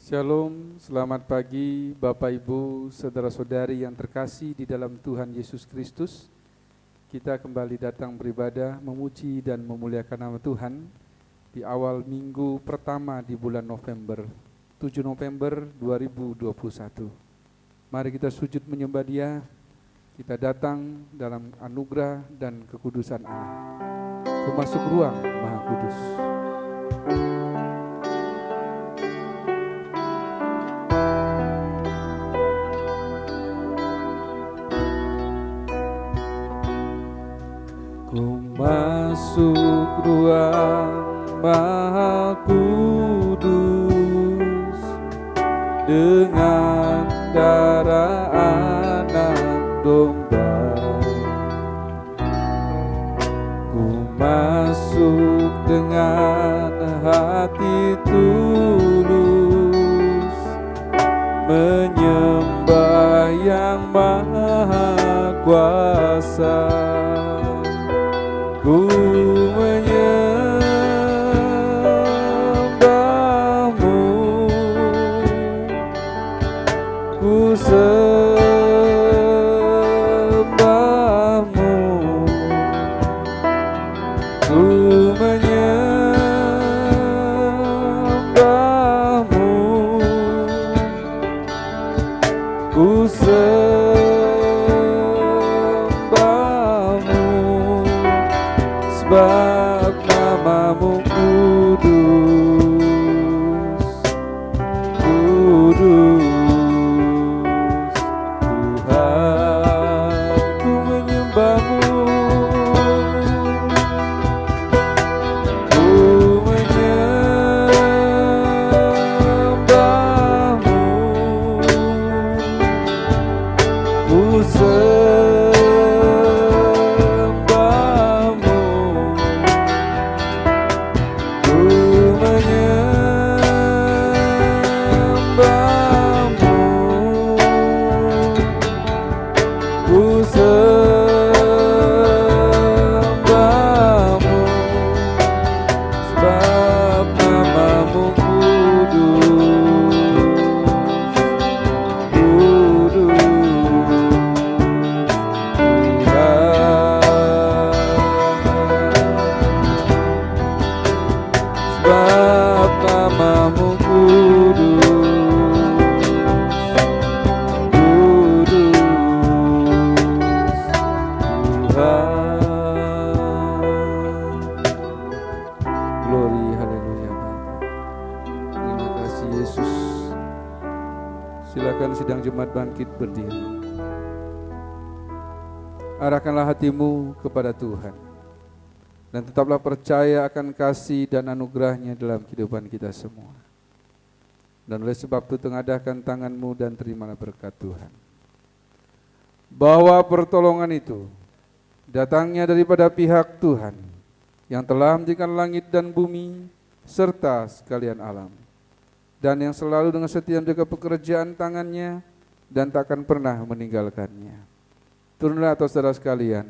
Shalom, selamat pagi Bapak Ibu, saudara-saudari yang terkasih di dalam Tuhan Yesus Kristus. Kita kembali datang beribadah, memuji dan memuliakan nama Tuhan di awal minggu pertama di bulan November, 7 November 2021. Mari kita sujud menyembah Dia, kita datang dalam anugerah dan kekudusan Allah. Ku masuk ruang Maha Kudus. Masuk ruang Maha Kudus dengan darah anak domba. Ku masuk dengan hati tulus, menyembah yang Maha Kuasa. Ku menyembahmu, ku sembahmu, ku menyembahmu, ku sebab namamu kudus, kudus. Tuhan, ku menyembahmu, ku menyembahmu, ku bangkit berdiri. Arahkanlah hatimu kepada Tuhan dan tetaplah percaya akan kasih dan anugerah-Nya dalam kehidupan kita semua. Dan oleh sebab itu tengadahkan tanganmu dan terimalah berkat Tuhan. Bahwa pertolongan itu datangnya daripada pihak Tuhan yang telah menjadikan langit dan bumi serta sekalian alam, dan yang selalu dengan setia menjaga pekerjaan tangannya dan takkan pernah meninggalkannya. Turunlah atas saudara sekalian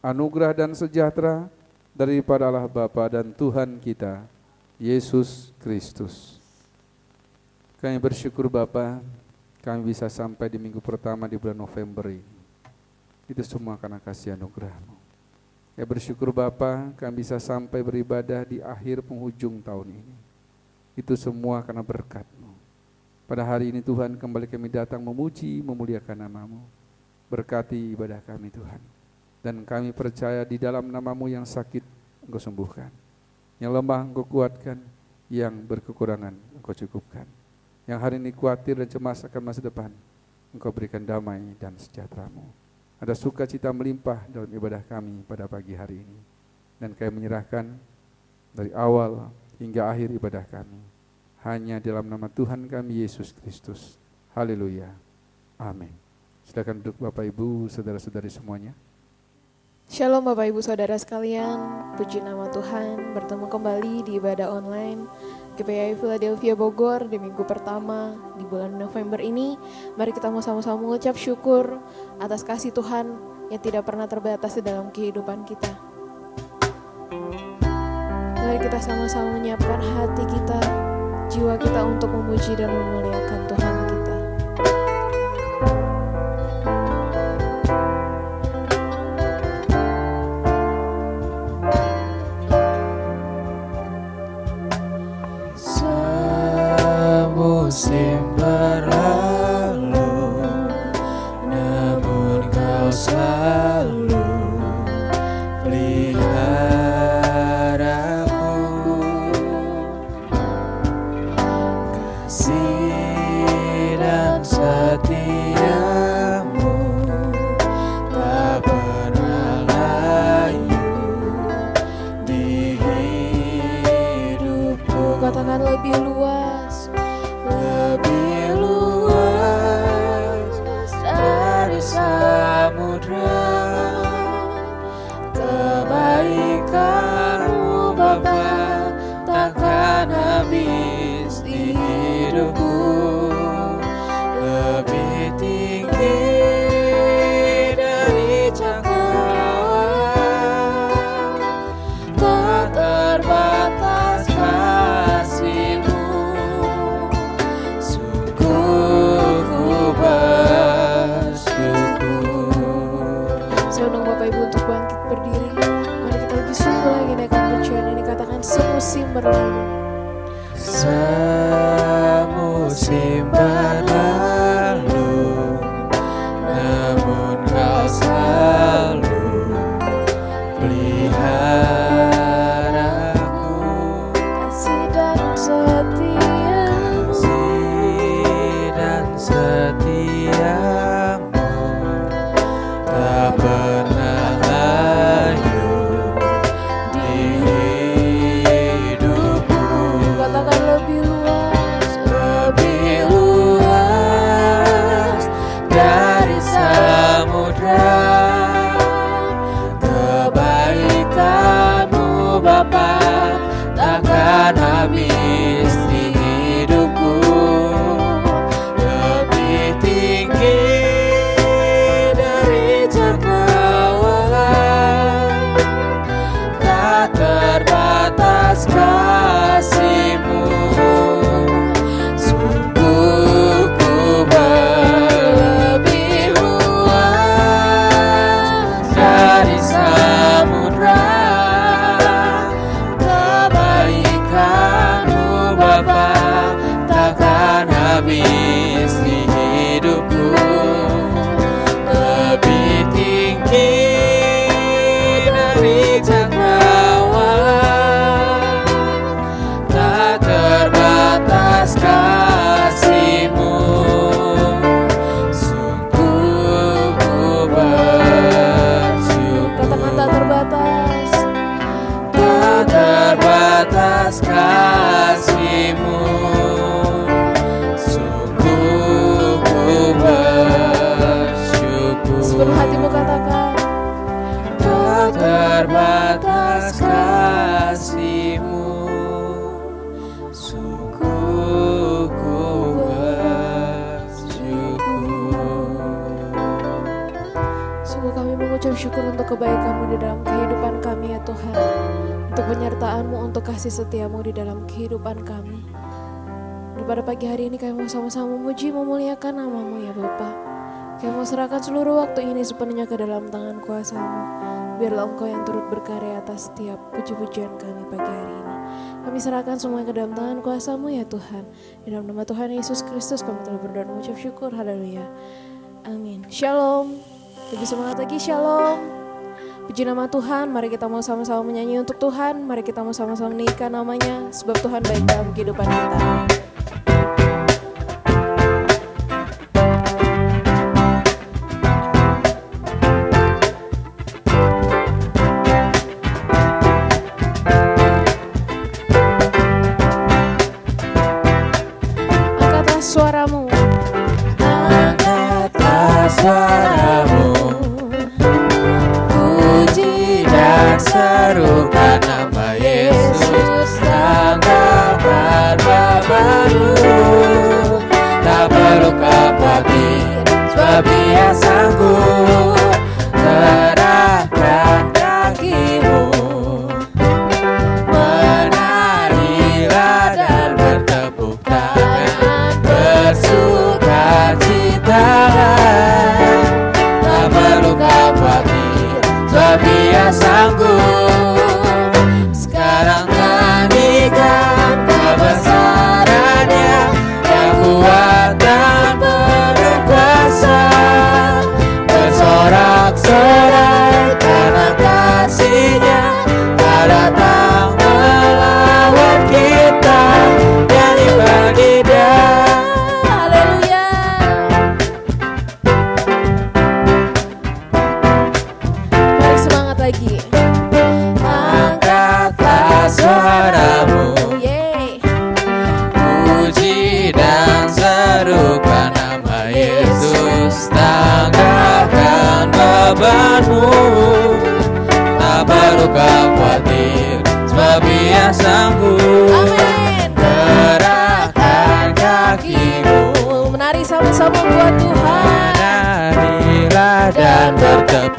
anugerah dan sejahtera daripada Allah Bapa dan Tuhan kita Yesus Kristus. Kami bersyukur Bapa, kami bisa sampai di minggu pertama di bulan November ini. Itu semua karena kasih anugerah-Mu. Kami bersyukur Bapa, kami bisa sampai beribadah di akhir penghujung tahun ini. Itu semua karena berkat-Mu. Pada hari ini Tuhan kembali kami datang memuji, memuliakan nama-Mu. Berkati ibadah kami Tuhan. Dan kami percaya di dalam nama-Mu yang sakit Engkau sembuhkan. Yang lemah Engkau kuatkan, yang berkekurangan Engkau cukupkan. Yang hari ini khawatir dan cemas akan masa depan, Engkau berikan damai dan sejahtera-Mu. Ada sukacita melimpah dalam ibadah kami pada pagi hari ini. Dan kami menyerahkan dari awal hingga akhir ibadah kami hanya dalam nama Tuhan kami Yesus Kristus. Haleluya. Amin. Silakan duduk Bapak Ibu, saudara-saudari semuanya. Shalom Bapak Ibu Saudara sekalian, puji nama Tuhan, bertemu kembali di ibadah online GPI Philadelphia Bogor di minggu pertama di bulan November ini. Mari kita sama-sama mengucap syukur atas kasih Tuhan yang tidak pernah terbatas di dalam kehidupan kita. Mari kita sama-sama menyiapkan hati kita, jiwa kita untuk memuji dan memuliakan Tuhan kita. Semusim berlalu, namun Kau selalu peliharaku. Kasih dan setiamu tak pernah layu di hidupku. Katakan lebih luas, lebih luas dari samudra. Kebaikan-Mu Bapa takkan habis di hidupku. Lebih tinggi dari cangkauan, tak terbatas kasih-Mu. Sungguh ku bersyukur. saya undang Bapak Ibu untuk bangkit berdiri. Mari kita lebih sungguh lagi naikkan pujian ini. Katakan semusim berlalu. Semusim berlalu, namun Kau selalu peliharaku. Kasih dan setia-Mu, Kasih dan setiamu tak pernah layu di hidupku. katakan lebih luas, Lebih luas dari samudra. Kebaikan-Mu Bapa takkan habis di hidupku. Lebih tinggi dari jangkauan, tak terbatas kasih-Mu. Sungguh ku berlebih luas dari samudra. Kebaikan-Mu Bapa takkan habis di hidupku. Lebih tinggi dari jangkauan, tak terbatas kasih-Mu. Sungguh ku bersyukur. katakan tak terbatas. Tak terbatas kasih-Mu. Sungguh ku bersyukur. Sepenuh hatimu katakan, Tak terbatas kasih-Mu. Sungguh ku bersyukur. sungguh kami mengucap syukur untuk kebaikan-Mu di dalam kehidupan kami ya Tuhan. Untuk penyertaan-Mu, untuk kasih setia-Mu di dalam kehidupan kami. Dan pada pagi hari ini kami mau sama-sama memuji, memuliakan nama-Mu ya Bapa. Kami mau serahkan seluruh waktu ini sepenuhnya ke dalam tangan kuasa-Mu. Biarlah Engkau yang turut berkarya atas setiap puji-pujian kami pagi hari ini. Kami serahkan semuanya ke dalam tangan kuasa-Mu ya Tuhan. Di dalam nama Tuhan Yesus Kristus kami telah berdoa dan mengucap syukur. Haleluya. Amin. Shalom. Lebih semangat lagi, shalom. Puji nama Tuhan, mari kita mau sama-sama menyanyi untuk Tuhan. Mari kita mau sama-sama meninggikan namanya, sebab Tuhan baik dalam kehidupan kita. Angkatlah suaramu, Angkatlah suaramu, puji dan serukan nama Yesus. Tanggalkan baru, tak perlu khawatir, sebab Dia sanggup terangkan kakimu. Menarilah dan bertepuk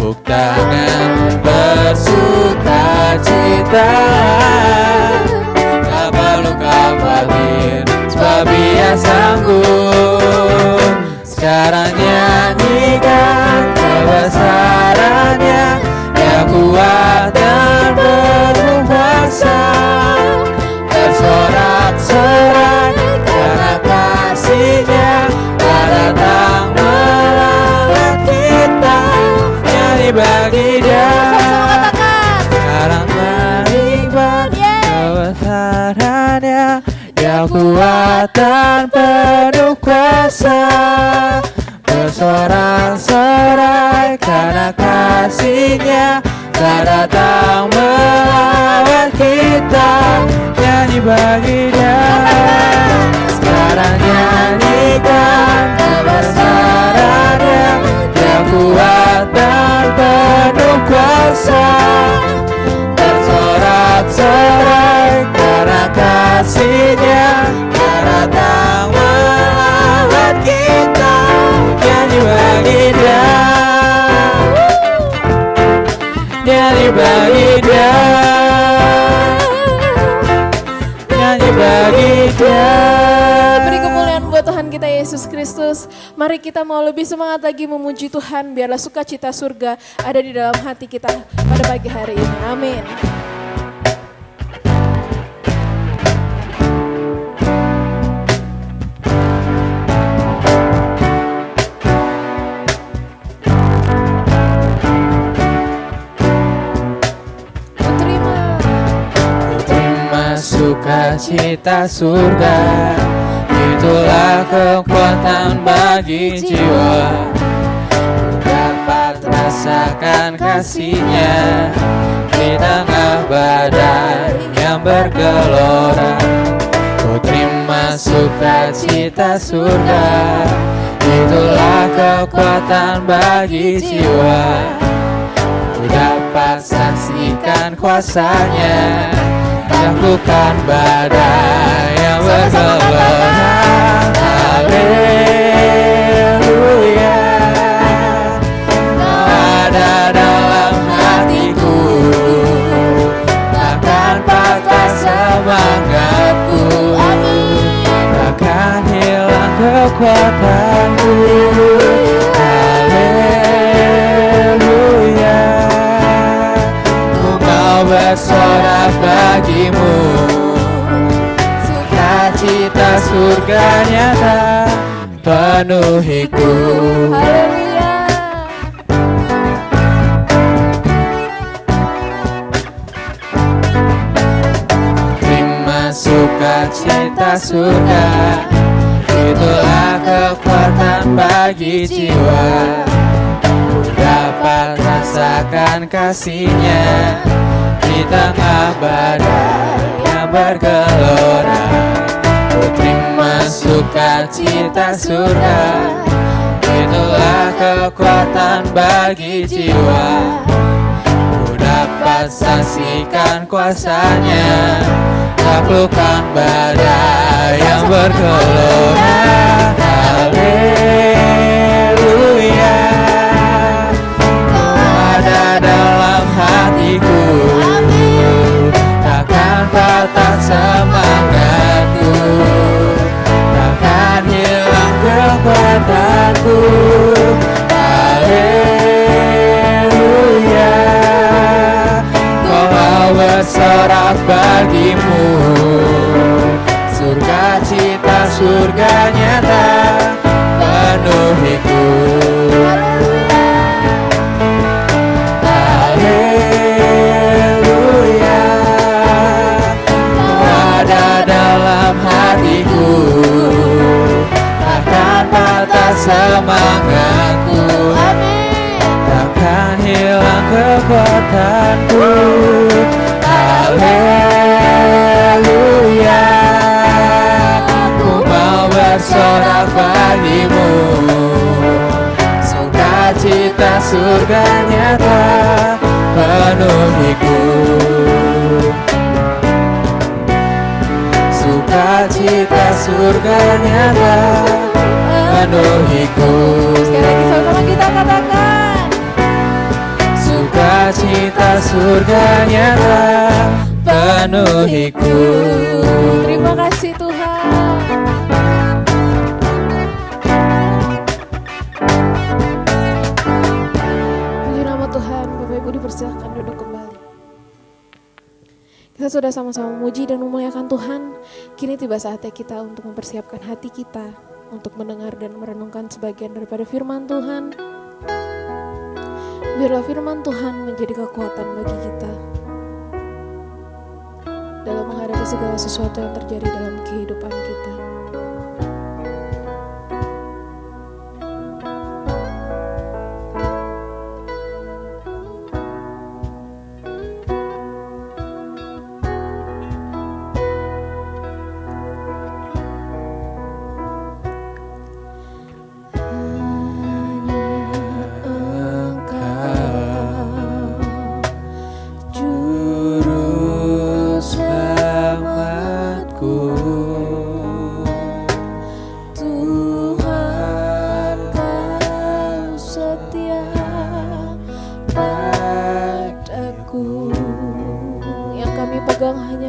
tepuk tangan bersuka cita. Tak perlu khawatir sebab Ia sanggup. Sekarang nyanyikan kebesaran-Nya, Dia kuat dan berkuasa. Bersorak-sorai karena kasih-Nya, tak datang melawan kita. Nyanyi bagi Dia, sekarang menikmat kebesaran-Nya, Dia kuat dan penuh kuasa. Bersorak-sorai karena kasih-Nya, tak datang melawan kita. Nyanyi bagi Dia, sekarang nyanyikan kebesaran-Nya, Dia kuat dan penuh kuasa. Bersorak-sorai karena kasih-Nya, tak datang melawan kita. Nyanyi bagi Dia, nyanyi bagi Dia, nyanyi bagi Dia. Beri kemuliaan buat Tuhan kita Yesus Kristus. Mari kita mau lebih semangat lagi memuji Tuhan. Biarlah sukacita surga ada di dalam hati kita pada pagi hari ini. Amin. Sukacita surga, itulah kekuatan bagi jiwa. Ku dapat rasakan kasih-Nya di tengah badai yang bergelora. Ku terima sukacita surga, itulah kekuatan bagi jiwa. Ku dapat saksikan kuasa-Nya, taklukkan badai yang bergelora. Haleluya, Kau ada dalam hatiku, takkan patah semangatku, takkan hilang kekuatanku. Haleluya, ku mau bersorak bagimu, sukacita surga nyata penuhiku. Haleluya. Terima sukacita surga, itulah kekuatan bagi jiwa. Ku dapat rasakan kasih-Nya di tengah badai yang bergelora. Ku terima sukacita surga, itulah kekuatan bagi jiwa. Ku dapat saksikan kuasa-Nya, taklukkan badai yang bergelora. Haleluya, Kau ada dalam hatiku, takkan patah semangatku, takkan hilang kekuatanku. Haleluya, Kau mau bersorak bagimu, surga cita surga nyata penuhiku. Haleluya, Kau ada dalam hatiku, takkan patah semangatku, takkan hilang kekuatanku. Haleluya, ku mau bersorak bagimu, sukacita surga nyata penuhiku. Sukacita surga nyata penuhiku. Sekali lagi sama-sama kita katakan, sukacita surga nyata penuhiku. Terima kasih Tuhan. Puji nama Tuhan. Bapak Ibu dipersilahkan duduk kembali. Kita sudah sama-sama memuji dan memuliakan Tuhan. Kini tiba saatnya kita untuk mempersiapkan hati kita untuk mendengar dan merenungkan sebagian daripada firman Tuhan. Biarlah firman Tuhan menjadi kekuatan bagi kita dalam menghadapi segala sesuatu yang terjadi dalam kehidupan kita.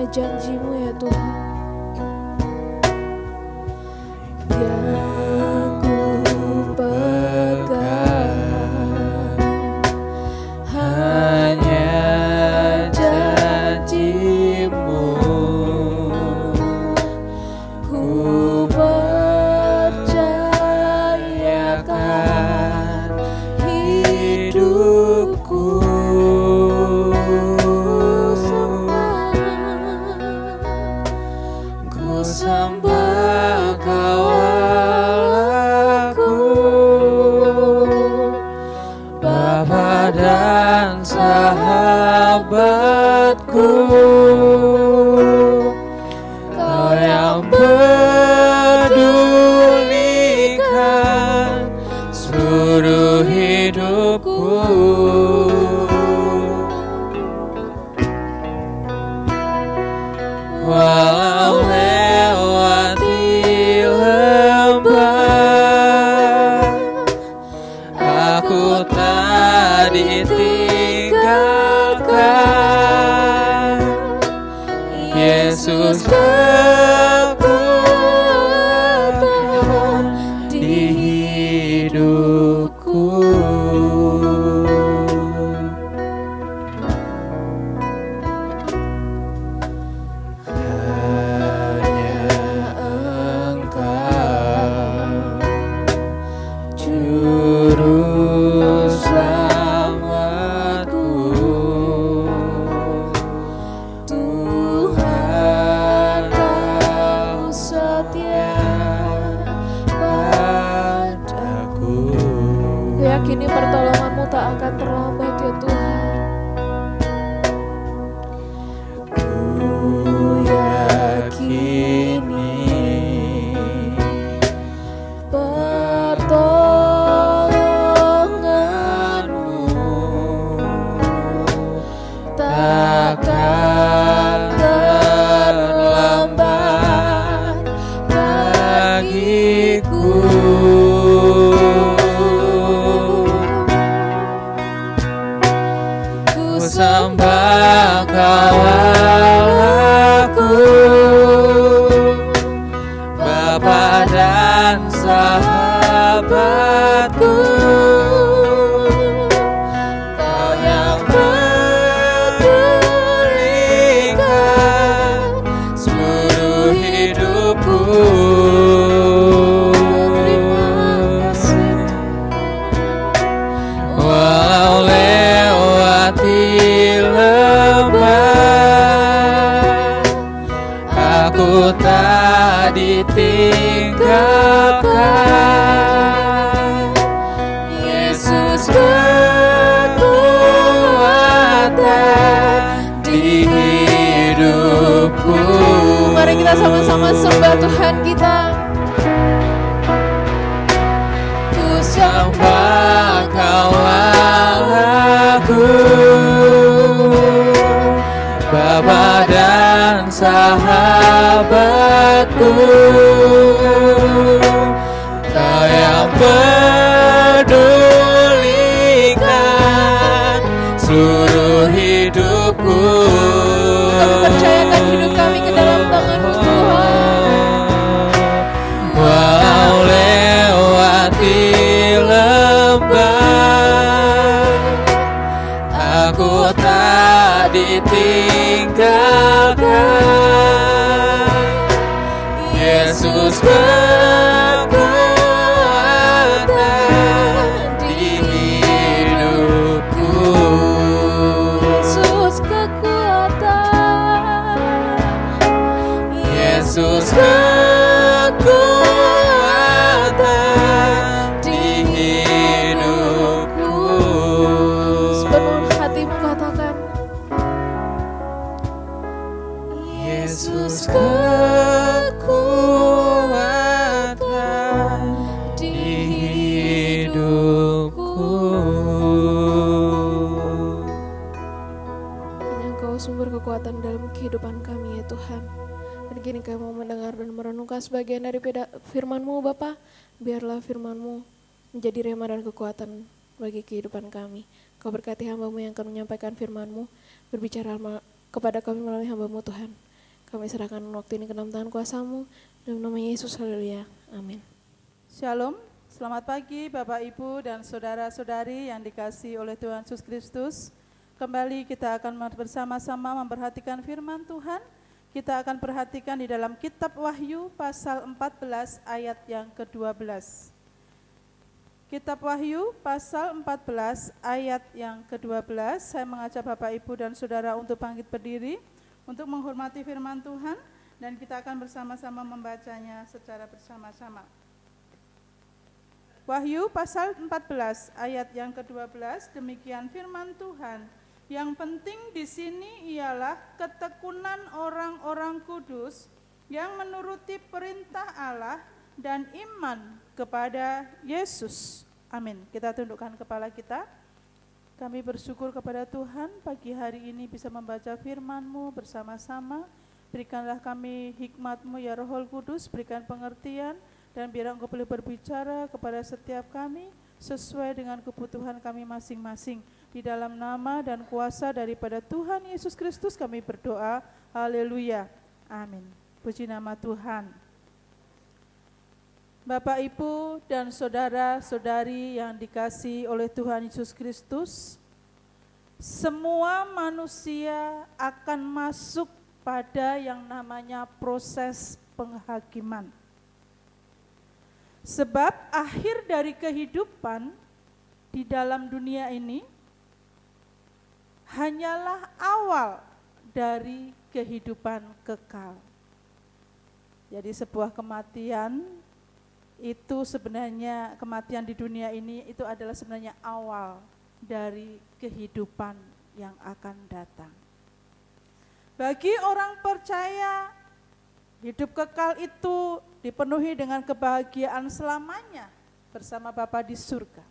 Janji-Mu ya Tuhan, yang ku pegang hanya janji-Mu, ku percayakan hidupku. Sembah Kau Allahku, Bapa dan sahabatku, Kau yang pedulikan seluruh hidupku. Walau aku tak ditinggalkan, Yesus kekuatan di hidupku. Yakini pertolongan-Mu tak akan terlambat ya Tuhan. Ku yakini pertolongan-Mu takkan terlambat bagiku. Sembah Kau Allahku, Bapa dan sahabatku, Kau yang pedulikan seluruh hidupku. Walau lewati lembah, aku tak ditinggalkan, Yesus kekuatan di hidupku. Mari kita sama-sama sembah Tuhan kita. Ku sembah Kau Allahku, Bapa dan sahabatku, Kau yang pedulikan seluruh Yesus kekuatan di hidupku. Yesus kekuatan, Yesus kekuatan di hidupku. sepenuh hatimu katakan, Yesus kekuatan di hidupku. hanya Engkau sumber kekuatan dalam kehidupan kami ya Tuhan. Dan kini kami mau mendengar dan merenungkan sebagian dari firman-Mu Bapa. Biarlah firman-Mu menjadi rema dan kekuatan bagi kehidupan kami. Kau berkati hamba-Mu yang akan menyampaikan firman-Mu, berbicara kepada kami melalui hamba-Mu Tuhan. Kami serahkan waktu ini ke dalam tangan kuasa-Mu, dalam nama Yesus, haleluya, amin. Shalom, selamat pagi Bapak Ibu dan saudara-saudari yang dikasihi oleh Tuhan Yesus Kristus. Kembali kita akan bersama-sama memperhatikan firman Tuhan. Kita akan perhatikan di dalam kitab Wahyu pasal 14 ayat yang ke-12. Kitab Wahyu pasal 14 ayat yang ke-12. Saya mengajak Bapak Ibu dan saudara untuk bangkit berdiri untuk menghormati firman Tuhan, dan kita akan bersama-sama membacanya secara bersama-sama. Wahyu pasal 14 ayat yang ke-12, demikian firman Tuhan. Yang penting di sini ialah ketekunan orang-orang kudus yang menuruti perintah Allah dan iman kepada Yesus. Amin. Kita tundukkan kepala kita. Kami bersyukur kepada Tuhan pagi hari ini bisa membaca firman-Mu bersama-sama. Berikanlah kami hikmat-Mu ya Roh Kudus, berikan pengertian, dan biar Engkau boleh berbicara kepada setiap kami sesuai dengan kebutuhan kami masing-masing. Di dalam nama dan kuasa daripada Tuhan Yesus Kristus kami berdoa. Haleluya. Amin. Puji nama Tuhan. Bapak, Ibu, dan saudara-saudari yang dikasihi oleh Tuhan Yesus Kristus, semua manusia akan masuk pada yang namanya proses penghakiman. Sebab akhir dari kehidupan di dalam dunia ini hanyalah awal dari kehidupan kekal. Jadi sebuah kematian itu sebenarnya, kematian di dunia ini itu adalah sebenarnya awal dari kehidupan yang akan datang. Bagi orang percaya, hidup kekal itu dipenuhi dengan kebahagiaan selamanya bersama Bapa di surga.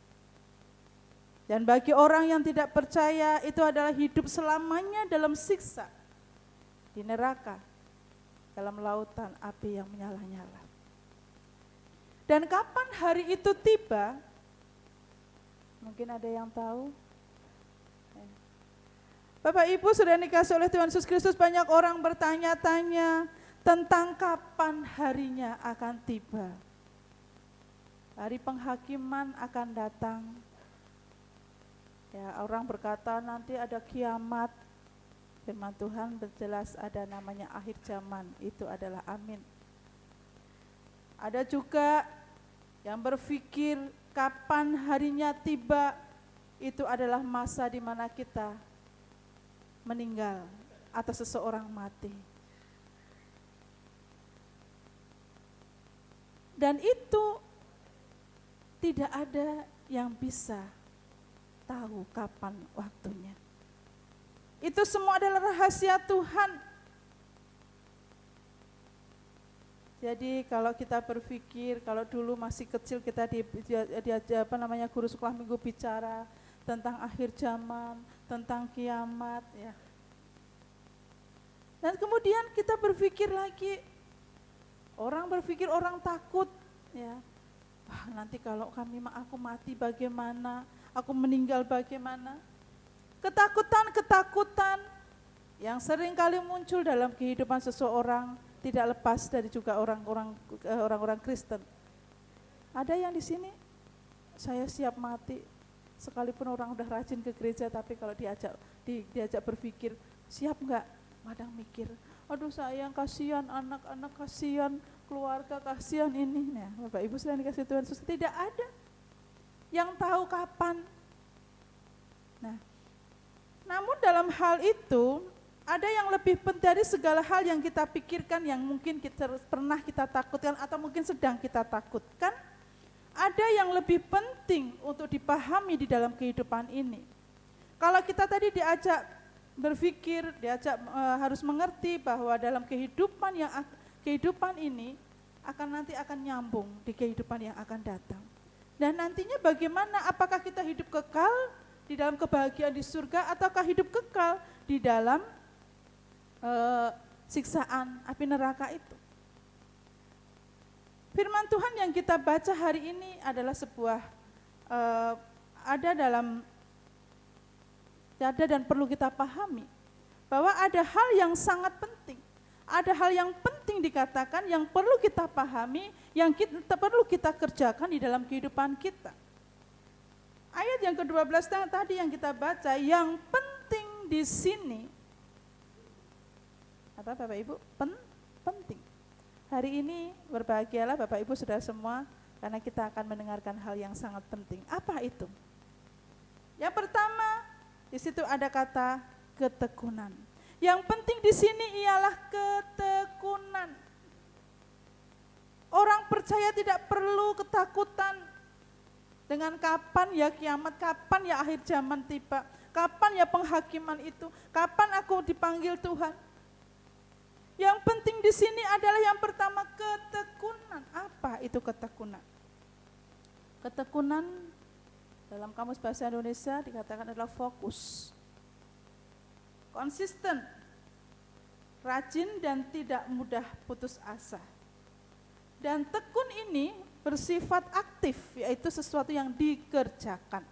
Dan bagi orang yang tidak percaya, itu adalah hidup selamanya dalam siksa, di neraka, dalam lautan api yang menyala-nyala. Dan kapan hari itu tiba? Mungkin ada yang tahu? Bapak Ibu sudah dikasih oleh Tuhan Yesus Kristus, banyak orang bertanya-tanya tentang kapan harinya akan tiba. Hari penghakiman akan datang. Ya, orang berkata nanti ada kiamat. Firman Tuhan berjelas ada namanya akhir zaman, itu adalah amin. Ada juga yang berpikir kapan harinya tiba, itu adalah masa di mana kita meninggal atau seseorang mati. Dan itu tidak ada yang bisa tahu kapan waktunya. Itu semua adalah rahasia Tuhan. Jadi kalau kita berpikir, kalau dulu masih kecil kita guru sekolah minggu bicara tentang akhir zaman, tentang kiamat, ya. Dan kemudian kita berpikir lagi, orang takut, ya. Wah, nanti kalau aku mati bagaimana? Aku meninggal bagaimana? Ketakutan yang sering kali muncul dalam kehidupan seseorang tidak lepas dari juga orang-orang Kristen. Ada yang di sini, saya siap mati, sekalipun orang udah rajin ke gereja, tapi kalau diajak berpikir, siap enggak? Kadang mikir, aduh sayang, kasihan anak-anak, kasihan keluarga kasihan ini. Nah, Bapak Ibu selain dikasih Tuhan Yesus, tidak ada yang tahu kapan. Nah, namun dalam hal itu ada yang lebih penting dari segala hal yang kita pikirkan, yang mungkin pernah kita takutkan atau mungkin sedang kita takutkan. Ada yang lebih penting untuk dipahami di dalam kehidupan ini. Kalau kita tadi diajak berpikir, diajak harus mengerti bahwa dalam kehidupan ini nanti akan nyambung di kehidupan yang akan datang. Dan nantinya bagaimana? Apakah kita hidup kekal di dalam kebahagiaan di surga, ataukah hidup kekal di dalam siksaan api neraka itu? Firman Tuhan yang kita baca hari ini adalah sebuah ada dan perlu kita pahami bahwa ada hal yang sangat penting, ada hal yang penting dikatakan, yang perlu kita pahami, yang perlu kita kerjakan di dalam kehidupan kita. Ayat yang ke-12 tadi yang kita baca, yang penting di sini apa Bapak Ibu? Penting. Hari ini berbahagialah Bapak Ibu Saudara semua, karena kita akan mendengarkan hal yang sangat penting. Apa itu? Yang pertama, di situ ada kata ketekunan. Yang penting di sini ialah ketekunan. Orang percaya tidak perlu ketakutan dengan kapan ya kiamat, kapan ya akhir zaman tiba, kapan ya penghakiman itu, kapan aku dipanggil Tuhan. Yang penting di sini adalah yang pertama ketekunan. Apa itu ketekunan? Ketekunan dalam Kamus Bahasa Indonesia dikatakan adalah fokus, konsisten, rajin dan tidak mudah putus asa. Dan tekun ini bersifat aktif, yaitu sesuatu yang dikerjakan.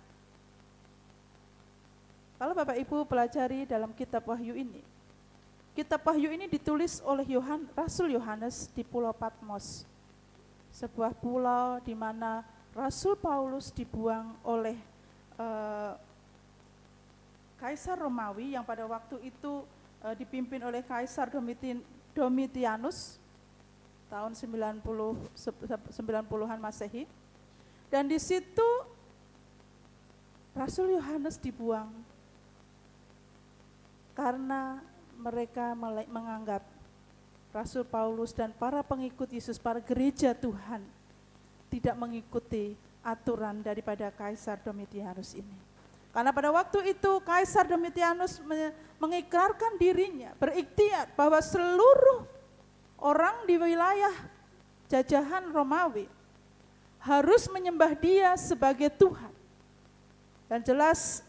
Kalau Bapak Ibu pelajari dalam kitab Wahyu ini, kitab Wahyu ini ditulis oleh Rasul Yohanes di Pulau Patmos, sebuah pulau di mana Rasul Paulus dibuang oleh Kaisar Romawi yang pada waktu itu dipimpin oleh Kaisar Domitianus tahun 90-an Masehi. Dan di situ Rasul Yohanes dibuang karena mereka menganggap Rasul Paulus dan para pengikut Yesus, para gereja Tuhan, tidak mengikuti aturan daripada Kaisar Domitianus ini. Karena pada waktu itu Kaisar Domitianus mengikrarkan dirinya, berikhtiar bahwa seluruh orang di wilayah jajahan Romawi harus menyembah dia sebagai Tuhan. Dan jelas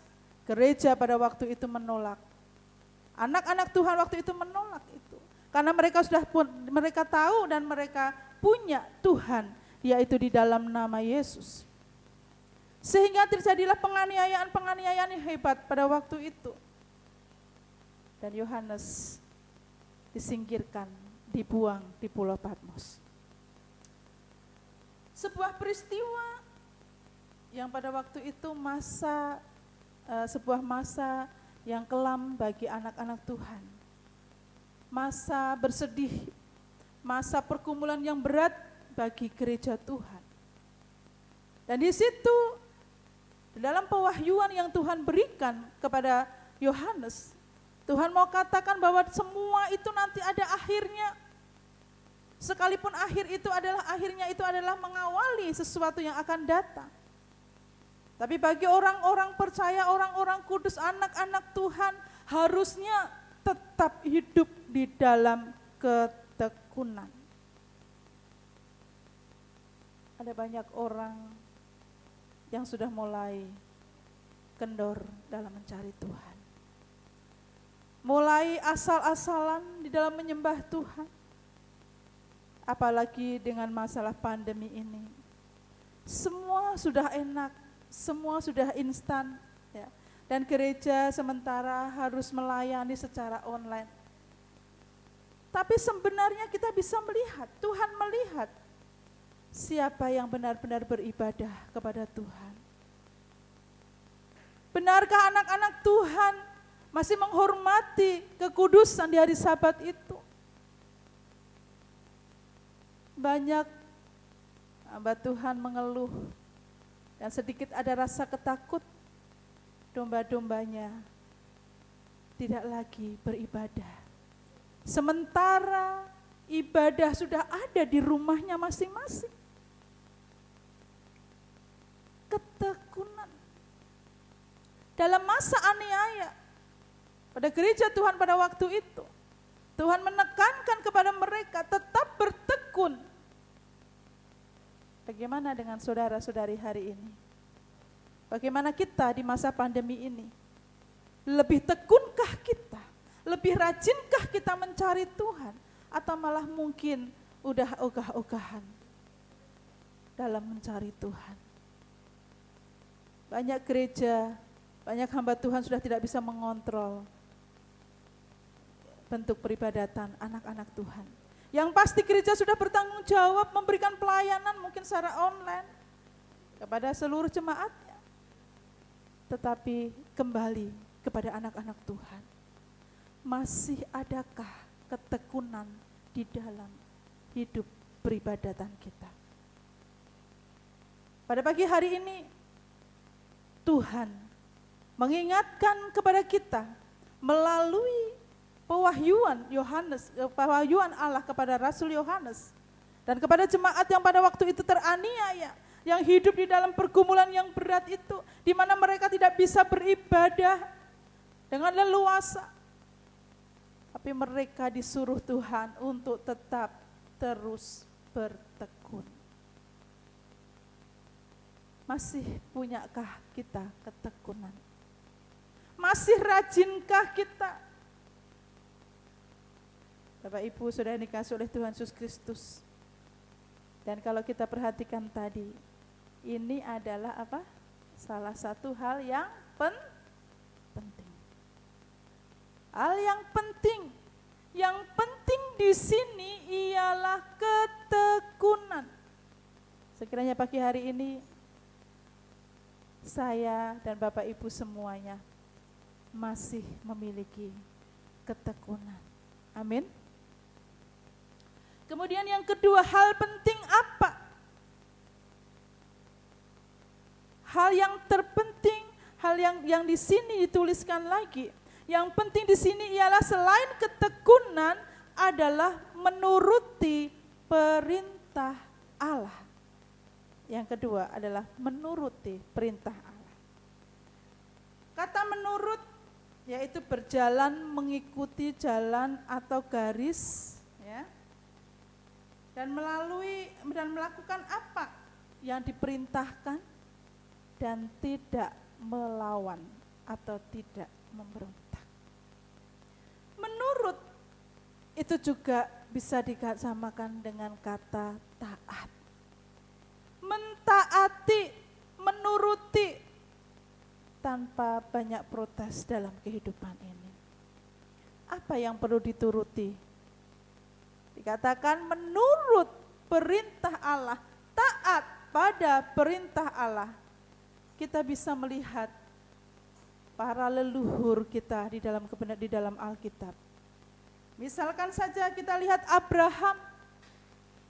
gereja pada waktu itu menolak. Anak-anak Tuhan waktu itu menolak itu. Karena mereka tahu dan mereka punya Tuhan, yaitu di dalam nama Yesus. Sehingga terjadilah penganiayaan yang hebat pada waktu itu. Dan Yohanes disingkirkan, dibuang di Pulau Patmos. Sebuah peristiwa yang pada waktu itu sebuah masa yang kelam bagi anak-anak Tuhan. Masa bersedih, masa pergumulan yang berat bagi gereja Tuhan. Dan di situ, dalam pewahyuan yang Tuhan berikan kepada Yohanes, Tuhan mau katakan bahwa semua itu nanti ada akhirnya. Sekalipun akhirnya itu adalah mengawali sesuatu yang akan datang. Tapi bagi orang-orang percaya, orang-orang kudus, anak-anak Tuhan harusnya tetap hidup di dalam ketekunan. Ada banyak orang yang sudah mulai kendor dalam mencari Tuhan. Mulai asal-asalan di dalam menyembah Tuhan. Apalagi dengan masalah pandemi ini. Semua sudah enak, semua sudah instan, ya. Dan gereja sementara harus melayani secara online. Tapi sebenarnya kita bisa melihat, Tuhan melihat siapa yang benar-benar beribadah kepada Tuhan. Benarkah anak-anak Tuhan masih menghormati kekudusan di hari Sabat itu? Banyak hamba Tuhan mengeluh dan sedikit ada rasa ketakut, domba-dombanya tidak lagi beribadah. Sementara ibadah sudah ada di rumahnya masing-masing. Ketekunan. Dalam masa aniaya, pada gereja Tuhan pada waktu itu, Tuhan menekankan kepada mereka tetap bertekun. Bagaimana dengan saudara-saudari hari ini? Bagaimana kita di masa pandemi ini? Lebih tekunkah kita? Lebih rajinkah kita mencari Tuhan? Atau malah mungkin udah ogah-ogahan dalam mencari Tuhan? Banyak gereja, banyak hamba Tuhan sudah tidak bisa mengontrol bentuk peribadatan anak-anak Tuhan. Yang pasti gereja sudah bertanggung jawab memberikan pelayanan mungkin secara online kepada seluruh jemaatnya. Tetapi kembali kepada anak-anak Tuhan. Masih adakah ketekunan di dalam hidup peribadatan kita? Pada pagi hari ini Tuhan mengingatkan kepada kita melalui pewahyuan Allah kepada Rasul Yohanes dan kepada jemaat yang pada waktu itu teraniaya, yang hidup di dalam pergumulan yang berat itu, di mana mereka tidak bisa beribadah dengan leluasa, tapi mereka disuruh Tuhan untuk tetap terus bertekun. Masih punyakah kita ketekunan? Masih rajinkah kita? Bapak Ibu sudah dikasih oleh Tuhan Yesus Kristus. Dan kalau kita perhatikan tadi, ini adalah apa? Salah satu hal yang penting. Hal yang penting di sini ialah ketekunan. Sekiranya pagi hari ini saya dan Bapak Ibu semuanya masih memiliki ketekunan. Amin. Kemudian yang kedua, hal penting apa? Hal yang terpenting, hal yang di sini dituliskan lagi. Yang penting di sini ialah selain ketekunan adalah menuruti perintah Allah. Yang kedua adalah menuruti perintah Allah. Kata menurut yaitu berjalan mengikuti jalan atau garis, ya. Dan melakukan apa yang diperintahkan dan tidak melawan atau tidak memberontak. Menurut itu juga bisa disamakan dengan kata taat. Mentaati, menuruti tanpa banyak protes dalam kehidupan ini. Apa yang perlu dituruti? Dikatakan menurut perintah Allah, taat pada perintah Allah. Kita bisa melihat para leluhur kita di dalam Alkitab. Misalkan saja kita lihat Abraham.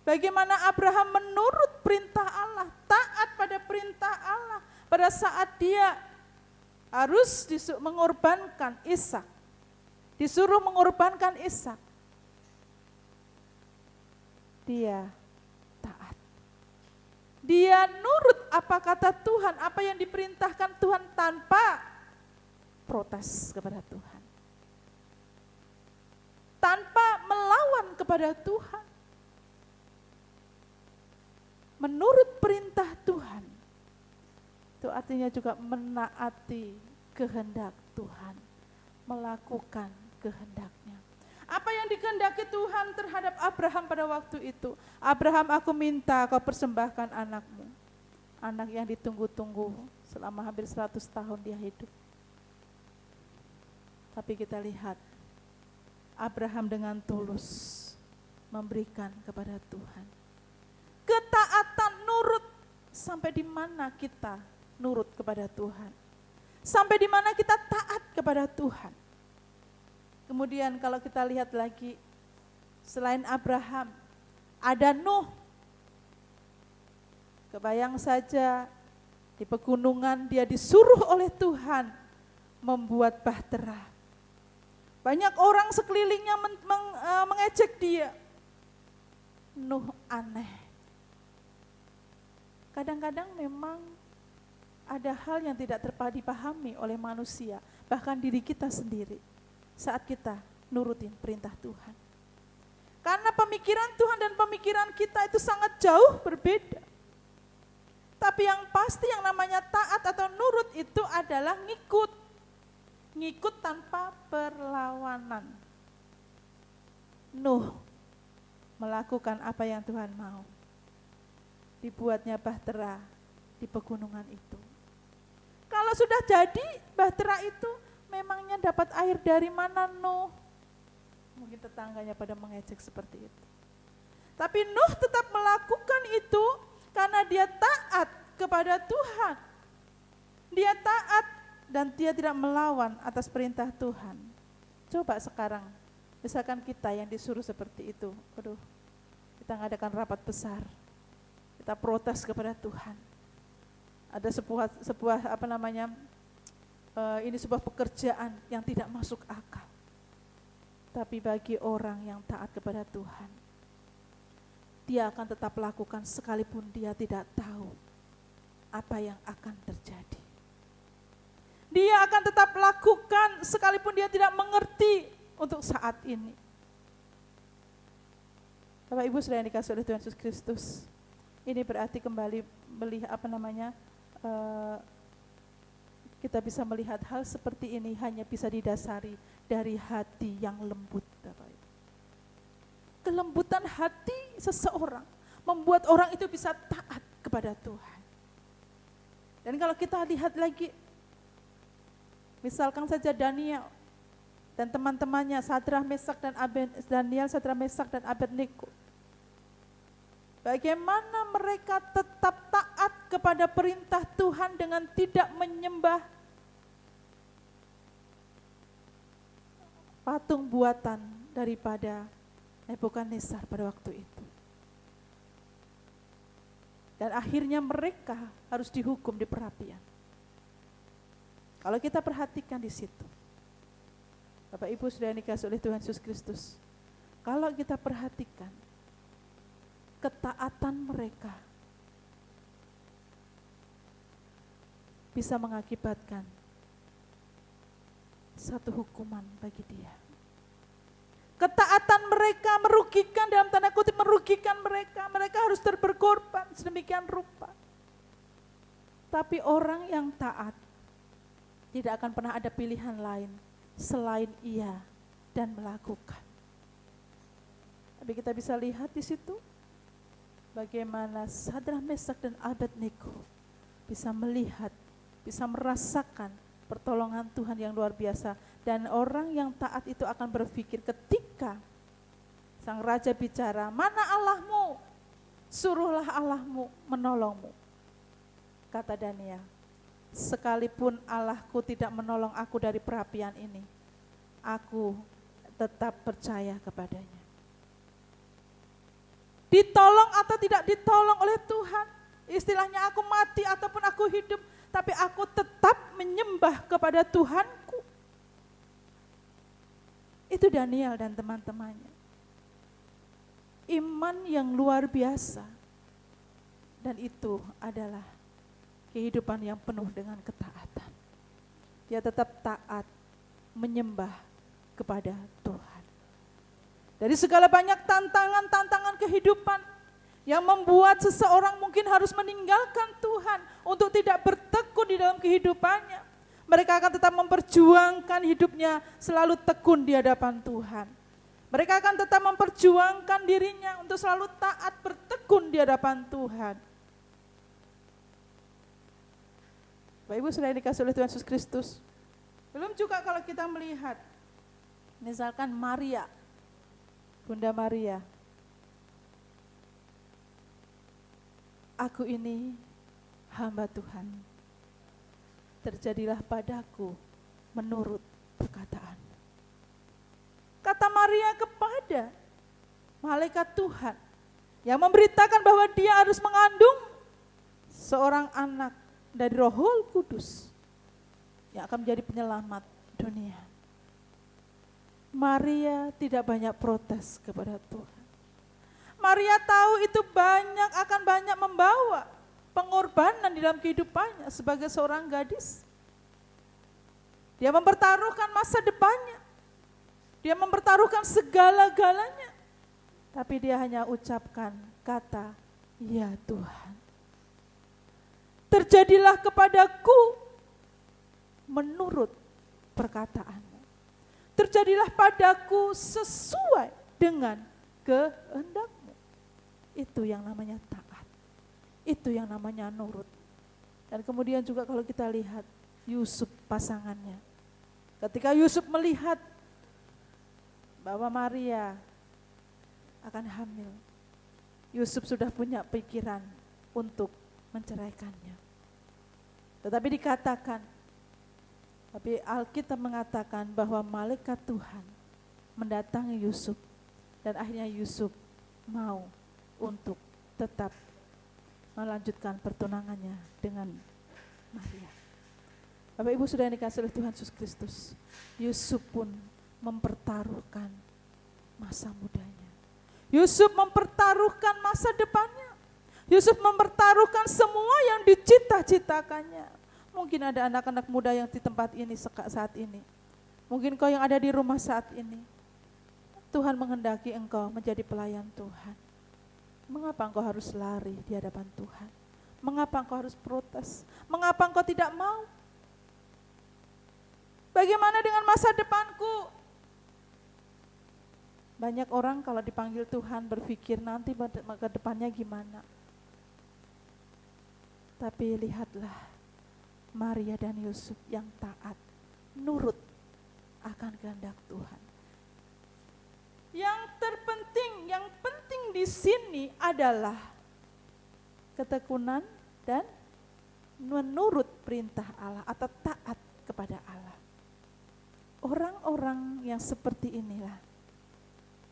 Bagaimana Abraham menurut perintah Allah, taat pada perintah Allah pada saat dia harus mengorbankan Ishak. Disuruh mengorbankan Ishak. Dia taat. Dia nurut apa kata Tuhan, apa yang diperintahkan Tuhan tanpa protes kepada Tuhan. Tanpa melawan kepada Tuhan. Menurut perintah Tuhan. Itu artinya juga menaati kehendak Tuhan. Melakukan kehendaknya. Apa yang dikehendaki Tuhan terhadap Abraham pada waktu itu? Abraham, aku minta kau persembahkan anakmu. Anak yang ditunggu-tunggu selama hampir 100 tahun dia hidup. Tapi kita lihat, Abraham dengan tulus memberikan kepada Tuhan. Ketaatan nurut, sampai di mana kita nurut kepada Tuhan? Sampai di mana kita taat kepada Tuhan? Kemudian kalau kita lihat lagi, selain Abraham, Ada Nuh. Kebayang saja di pegunungan dia disuruh oleh Tuhan membuat bahtera. Banyak orang sekelilingnya mengejek dia. Nuh aneh. Kadang-kadang memang ada hal yang tidak dipahami oleh manusia, bahkan diri kita sendiri, saat kita nurutin perintah Tuhan. Karena pemikiran Tuhan dan pemikiran kita itu sangat jauh berbeda. Tapi yang pasti yang namanya taat atau nurut itu adalah ngikut. Ngikut tanpa perlawanan. Nuh melakukan apa yang Tuhan mau. Dibuatnya bahtera di pegunungan itu. Kalau sudah jadi bahtera itu, memangnya dapat air dari mana Nuh? Mungkin tetangganya pada mengejek seperti itu. Tapi Nuh tetap melakukan itu karena dia taat kepada Tuhan. Dia taat dan dia tidak melawan atas perintah Tuhan. Coba sekarang, misalkan kita yang disuruh seperti itu, aduh, kita ngadakan rapat besar, kita protes kepada Tuhan. Ada ini sebuah pekerjaan yang tidak masuk akal. Tapi bagi orang yang taat kepada Tuhan, dia akan tetap lakukan sekalipun dia tidak tahu apa yang akan terjadi. Dia akan tetap lakukan sekalipun dia tidak mengerti untuk saat ini. Bapak Ibu saudara yang dikasihi oleh Tuhan Yesus Kristus, ini berarti kembali melihat kita bisa melihat hal seperti ini hanya bisa didasari dari hati yang lembut. Bapak Ibu. Kelembutan hati seseorang membuat orang itu bisa taat kepada Tuhan. Dan kalau kita lihat lagi, misalkan saja Daniel dan teman-temannya Sadrah, Mesak dan Abednego. Bagaimana mereka tetap taat kepada perintah Tuhan dengan tidak menyembah patung buatan daripada Nebukadnezar pada waktu itu. Dan akhirnya mereka harus dihukum di perapian. Kalau kita perhatikan di situ, Bapak Ibu sudah dikasihi oleh Tuhan Yesus Kristus, kalau kita perhatikan ketaatan mereka bisa mengakibatkan satu hukuman bagi dia. Ketaatan mereka merugikan, dalam tanda kutip merugikan mereka. Mereka harus berkorban sedemikian rupa. Tapi orang yang taat tidak akan pernah ada pilihan lain selain ia dan melakukan. Tapi kita bisa lihat di situ bagaimana Sadrah, Mesak dan Abednego bisa melihat, bisa merasakan pertolongan Tuhan yang luar biasa. Dan orang yang taat itu akan berpikir ketika sang raja bicara, mana Allahmu? Suruhlah Allahmu menolongmu. Kata Daniel, sekalipun Allahku tidak menolong aku dari perapian ini, aku tetap percaya kepadanya. Ditolong atau tidak ditolong oleh Tuhan, istilahnya aku mati ataupun aku hidup, tapi aku tetap menyembah kepada Tuhanku. Itu Daniel dan teman-temannya. Iman yang luar biasa. Dan itu adalah kehidupan yang penuh dengan ketaatan. Dia tetap taat menyembah kepada Tuhan. Dari segala banyak tantangan kehidupan yang membuat seseorang mungkin harus meninggalkan Tuhan untuk tidak bertekun di dalam kehidupannya. Mereka akan tetap memperjuangkan hidupnya selalu tekun di hadapan Tuhan. Mereka akan tetap memperjuangkan dirinya untuk selalu taat bertekun di hadapan Tuhan. Bapak Ibu sudah dikasihi oleh Tuhan Yesus Kristus. Belum juga kalau kita melihat, misalkan Maria, Bunda Maria. Aku ini hamba Tuhan. Terjadilah padaku menurut perkataan. Kata Maria kepada malaikat Tuhan yang memberitakan bahwa dia harus mengandung seorang anak dari Roh Kudus yang akan menjadi penyelamat dunia. Maria tidak banyak protes kepada Tuhan. Maria tahu itu akan banyak membawa pengorbanan di dalam kehidupannya sebagai seorang gadis. Dia mempertaruhkan masa depannya. Dia mempertaruhkan segala-galanya. Tapi dia hanya ucapkan kata, ya Tuhan. Terjadilah kepadaku menurut perkataanmu. Terjadilah padaku sesuai dengan kehendakmu. Itu yang namanya taat. Itu yang namanya nurut. Dan kemudian juga kalau kita lihat Yusuf pasangannya. Ketika Yusuf melihat bahwa Maria akan hamil, Yusuf sudah punya pikiran untuk menceraikannya. Tetapi dikatakan, tapi Alkitab mengatakan bahwa malaikat Tuhan mendatangi Yusuf dan akhirnya Yusuf mau untuk tetap melanjutkan pertunangannya dengan Maria. Bapak Ibu sudah dikasih oleh Tuhan Yesus Kristus, Yusuf pun mempertaruhkan masa mudanya. Yusuf mempertaruhkan masa depannya. Yusuf mempertaruhkan semua yang dicita-citakannya. Mungkin ada anak-anak muda yang di tempat ini saat ini. Mungkin kau yang ada di rumah saat ini. Tuhan menghendaki engkau menjadi pelayan Tuhan. Mengapa engkau harus lari di hadapan Tuhan? Mengapa engkau harus protes? Mengapa engkau tidak mau? Bagaimana dengan masa depanku? Banyak orang kalau dipanggil Tuhan berpikir nanti ke depannya gimana. Tapi lihatlah Maria dan Yusuf yang taat, nurut akan kehendak Tuhan. Yang terpenting, yang penting di sini adalah ketekunan dan menurut perintah Allah atau taat kepada Allah. Orang-orang yang seperti inilah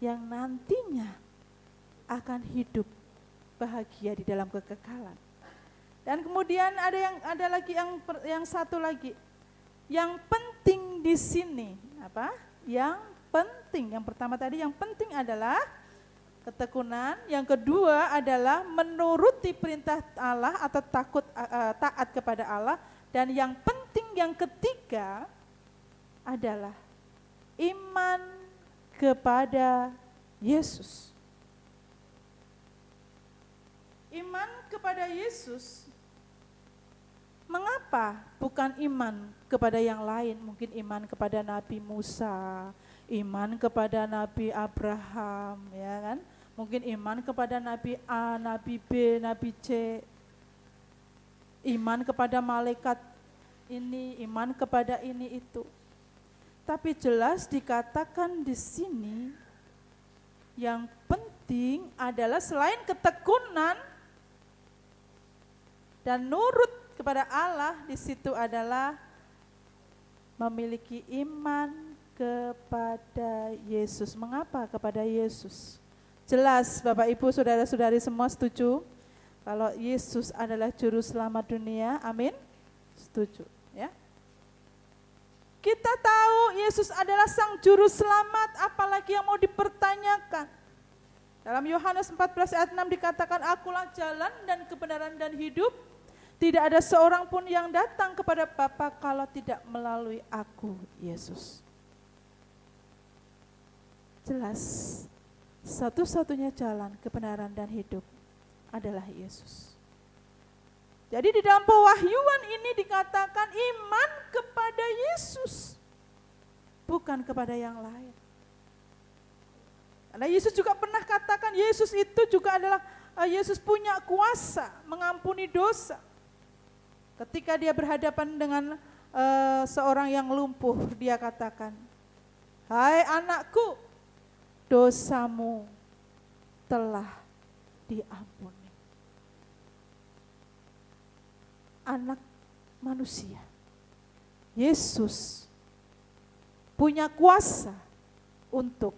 yang nantinya akan hidup bahagia di dalam kekekalan. Dan kemudian ada lagi yang satu lagi. Yang penting di sini apa? Yang penting, yang pertama tadi yang penting adalah ketekunan, yang kedua adalah menuruti perintah Allah atau taat kepada Allah, dan yang penting yang ketiga adalah iman kepada Yesus. Iman kepada Yesus. Mengapa bukan iman kepada yang lain? Mungkin iman kepada Nabi Musa, iman kepada Nabi Abraham, ya kan? Mungkin iman kepada Nabi A, Nabi B, Nabi C. Iman kepada malaikat ini, iman kepada ini itu. Tapi jelas dikatakan di sini yang penting adalah selain ketekunan dan nurut kepada Allah, di situ adalah memiliki iman kepada Yesus. Mengapa kepada Yesus? Jelas Bapak Ibu saudara-saudari semua setuju kalau Yesus adalah juru selamat dunia. Amin. Setuju, ya. Kita tahu Yesus adalah sang juru selamat, apalagi yang mau dipertanyakan. Dalam Yohanes 14 ayat 6 dikatakan, akulah jalan dan kebenaran dan hidup. Tidak ada seorang pun yang datang kepada Bapa kalau tidak melalui aku, Yesus. Jelas, satu-satunya jalan kebenaran dan hidup adalah Yesus. Jadi di dalam pewahyuan ini dikatakan iman kepada Yesus, bukan kepada yang lain. Karena Yesus juga pernah katakan Yesus itu juga adalah, Yesus punya kuasa mengampuni dosa. Ketika dia berhadapan dengan seorang yang lumpuh, dia katakan, hai anakku, dosamu telah diampuni. Anak manusia, Yesus punya kuasa untuk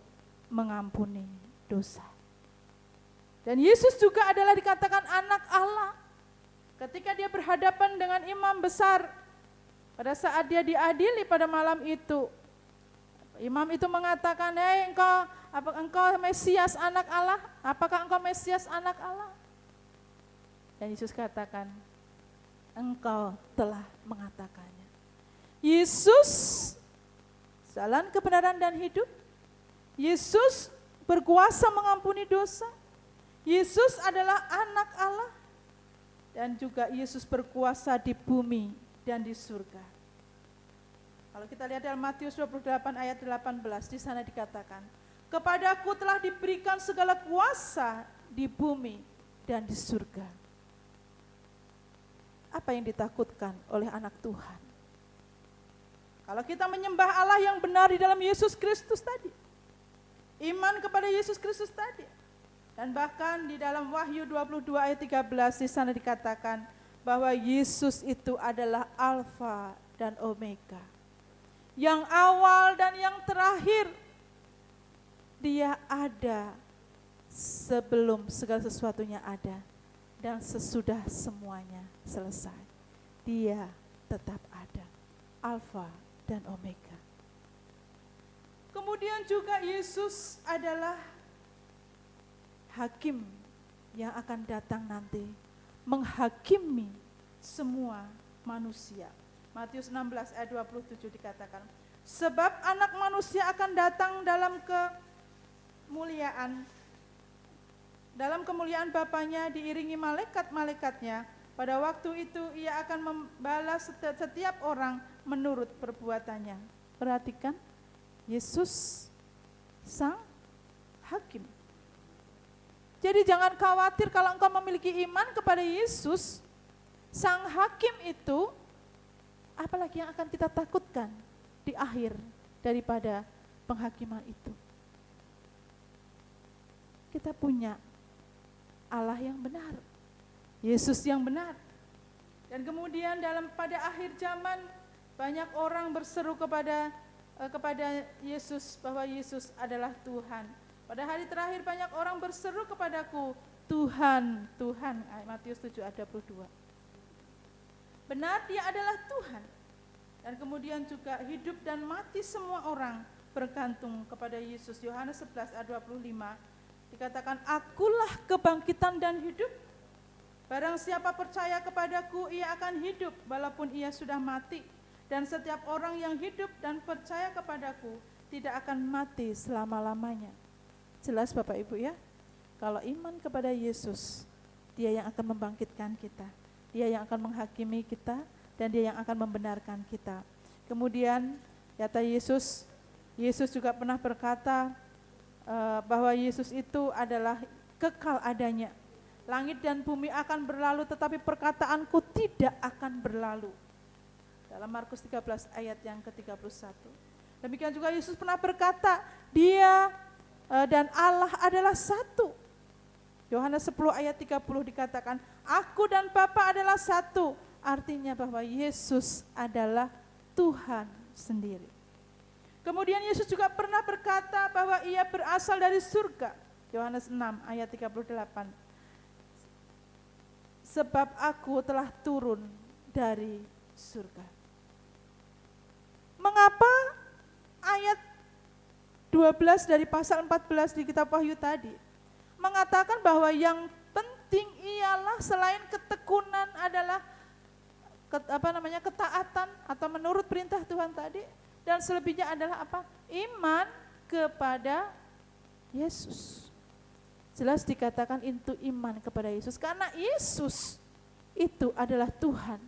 mengampuni dosa. Dan Yesus juga adalah dikatakan anak Allah. Ketika dia berhadapan dengan imam besar, pada saat dia diadili pada malam itu, imam itu mengatakan, "Hei engkau, apakah engkau Mesias anak Allah? Apakah engkau Mesias anak Allah?" Dan Yesus katakan, "Engkau telah mengatakannya." Yesus jalan kebenaran dan hidup. Yesus berkuasa mengampuni dosa. Yesus adalah anak Allah. Dan juga Yesus berkuasa di bumi dan di surga. Kalau kita lihat dalam Matius 28 ayat 18, di sana dikatakan, "Kepadaku telah diberikan segala kuasa di bumi dan di surga." Apa yang ditakutkan oleh anak Tuhan? Kalau kita menyembah Allah yang benar di dalam Yesus Kristus tadi, iman kepada Yesus Kristus tadi, dan bahkan di dalam Wahyu 22 ayat 13 di sana dikatakan bahwa Yesus itu adalah Alfa dan Omega, yang awal dan yang terakhir. Dia ada sebelum segala sesuatunya ada, dan sesudah semuanya selesai. Dia tetap ada, Alfa dan Omega. Kemudian juga Yesus adalah hakim yang akan datang nanti, menghakimi semua manusia. Matius 16 ayat 27 dikatakan, "Sebab anak manusia akan datang dalam kemuliaan Bapanya diiringi malaikat-malaikatnya. Pada waktu itu ia akan membalas setiap orang menurut perbuatannya." Perhatikan, Yesus sang hakim. Jadi jangan khawatir kalau engkau memiliki iman kepada Yesus, sang hakim itu, apalagi yang akan kita takutkan di akhir daripada penghakiman itu. Kita punya Allah yang benar, Yesus yang benar. Dan kemudian pada akhir zaman banyak orang berseru kepada Yesus bahwa Yesus adalah Tuhan. Pada hari terakhir banyak orang berseru kepadaku, "Tuhan, Tuhan." Matius 7 ayat 22. Benar, dia adalah Tuhan. Dan kemudian juga hidup dan mati semua orang bergantung kepada Yesus. Yohanes 11 ayat 25 dikatakan, "Akulah kebangkitan dan hidup. Barang siapa percaya kepadaku, ia akan hidup walaupun ia sudah mati. Dan setiap orang yang hidup dan percaya kepadaku tidak akan mati selama-lamanya." Jelas Bapak Ibu ya, kalau iman kepada Yesus, dia yang akan membangkitkan kita, dia yang akan menghakimi kita, dan dia yang akan membenarkan kita. Kemudian kata Yesus juga pernah berkata bahwa Yesus itu adalah kekal adanya. Langit dan bumi akan berlalu, tetapi perkataanku tidak akan berlalu. Dalam Markus 13 ayat yang ke-31. Demikian juga Yesus pernah berkata, dia dan Allah adalah satu. Yohanes 10 ayat 30 dikatakan, "Aku dan Bapa adalah satu." Artinya bahwa Yesus adalah Tuhan sendiri. Kemudian Yesus juga pernah berkata bahwa ia berasal dari surga. Yohanes 6 ayat 38. "Sebab aku telah turun dari surga." Mengapa ayat 12 dari pasal 14 di kitab Wahyu tadi mengatakan bahwa yang penting ialah selain ketekunan adalah ketaatan atau menurut perintah Tuhan tadi, dan selebihnya adalah apa? Iman kepada Yesus. Jelas dikatakan itu iman kepada Yesus, karena Yesus itu adalah Tuhan.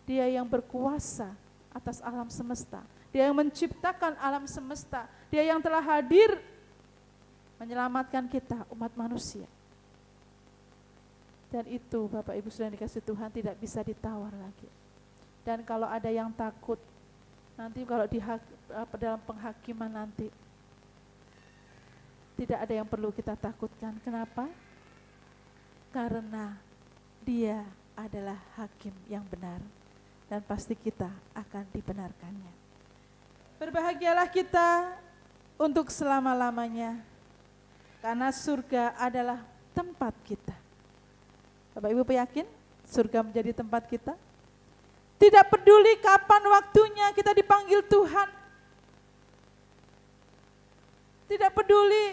Dia yang berkuasa atas alam semesta. Dia yang menciptakan alam semesta. Dia yang telah hadir menyelamatkan kita, umat manusia. Dan itu Bapak Ibu sudah dikasih Tuhan tidak bisa ditawar lagi. Dan kalau ada yang takut, nanti kalau dalam penghakiman nanti, tidak ada yang perlu kita takutkan. Kenapa? Karena dia adalah hakim yang benar. Dan pasti kita akan dibenarkannya. Berbahagialah kita untuk selama-lamanya, karena surga adalah tempat kita. Bapak Ibu yakin surga menjadi tempat kita? Tidak peduli kapan waktunya kita dipanggil Tuhan. Tidak peduli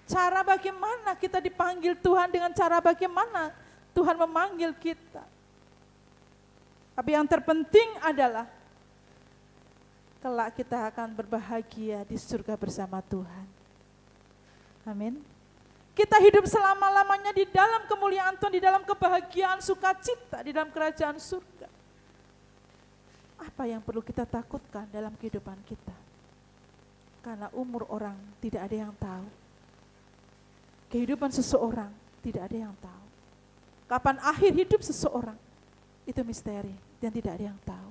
cara bagaimana kita dipanggil Tuhan, dengan cara bagaimana Tuhan memanggil kita. Tapi yang terpenting adalah kelak kita akan berbahagia di surga bersama Tuhan. Amin. Kita hidup selama-lamanya di dalam kemuliaan Tuhan, di dalam kebahagiaan, sukacita, di dalam kerajaan surga. Apa yang perlu kita takutkan dalam kehidupan kita? Karena umur orang tidak ada yang tahu. Kehidupan seseorang tidak ada yang tahu. Kapan akhir hidup seseorang, itu misteri dan tidak ada yang tahu.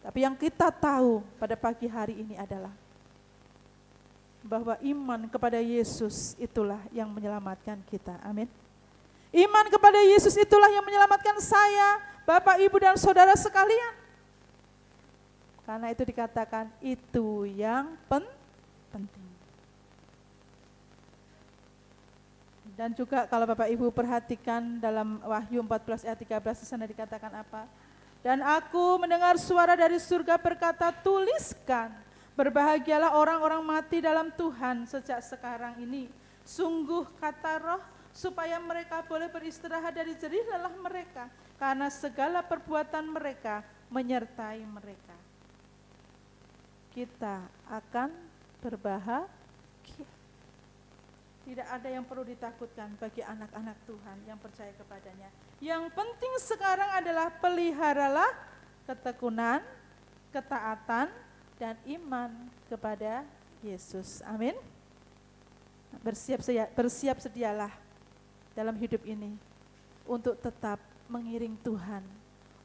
Tapi yang kita tahu pada pagi hari ini adalah bahwa iman kepada Yesus itulah yang menyelamatkan kita. Amin. Iman kepada Yesus itulah yang menyelamatkan saya, Bapak, Ibu, dan saudara sekalian. Karena itu dikatakan itu yang penting. Dan juga kalau Bapak Ibu perhatikan dalam Wahyu 14 ayat 13 di sana dikatakan apa? Dan aku mendengar suara dari surga berkata, tuliskan, berbahagialah orang-orang mati dalam Tuhan sejak sekarang ini. Sungguh kata Roh, supaya mereka boleh beristirahat dari jerih lelah mereka, karena segala perbuatan mereka menyertai mereka. Kita akan berbahagia. Tidak ada yang perlu ditakutkan bagi anak-anak Tuhan yang percaya kepadanya. Yang penting sekarang adalah peliharalah ketekunan, ketaatan, dan iman kepada Yesus. Amin. Bersiap sedialah dalam hidup ini untuk tetap mengiring Tuhan,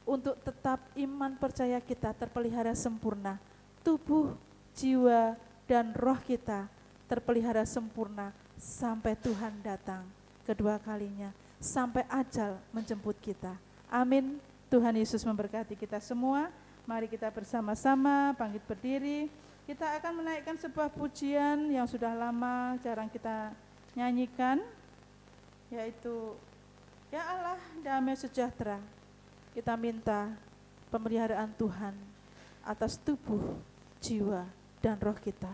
untuk tetap iman percaya kita terpelihara sempurna, tubuh, jiwa, dan roh kita terpelihara sempurna sampai Tuhan datang kedua kalinya, sampai ajal menjemput kita. Amin. Tuhan Yesus memberkati kita semua. Mari kita bersama-sama bangkit berdiri. Kita akan menaikkan sebuah pujian yang sudah lama jarang kita nyanyikan, yaitu Ya Allah damai sejahtera. Kita minta pemeliharaan Tuhan atas tubuh, jiwa, dan roh kita.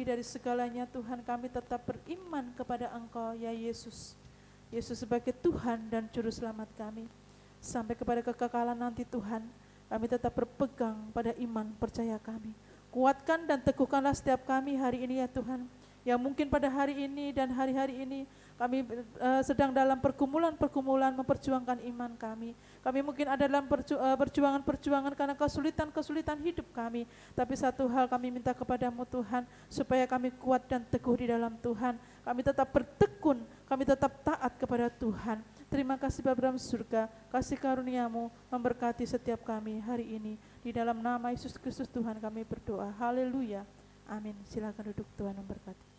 Dari segalanya Tuhan, kami tetap beriman kepada Engkau ya Yesus. Yesus sebagai Tuhan dan Juru Selamat kami. Sampai kepada kekekalan nanti Tuhan, kami tetap berpegang pada iman percaya kami. Kuatkan dan teguhkanlah setiap kami hari ini ya Tuhan. Yang mungkin pada hari ini dan hari-hari ini kami sedang dalam pergumulan-pergumulan memperjuangkan iman kami. Kami mungkin ada dalam perjuangan-perjuangan karena kesulitan-kesulitan hidup kami. Tapi satu hal kami minta kepadamu Tuhan, supaya kami kuat dan teguh di dalam Tuhan. Kami tetap bertekun, kami tetap taat kepada Tuhan. Terima kasih Bapa dalam surga, kasih karunia-Mu memberkati setiap kami hari ini. Di dalam nama Yesus Kristus Tuhan kami berdoa. Haleluya. Amin. Silakan duduk, Tuhan memberkati.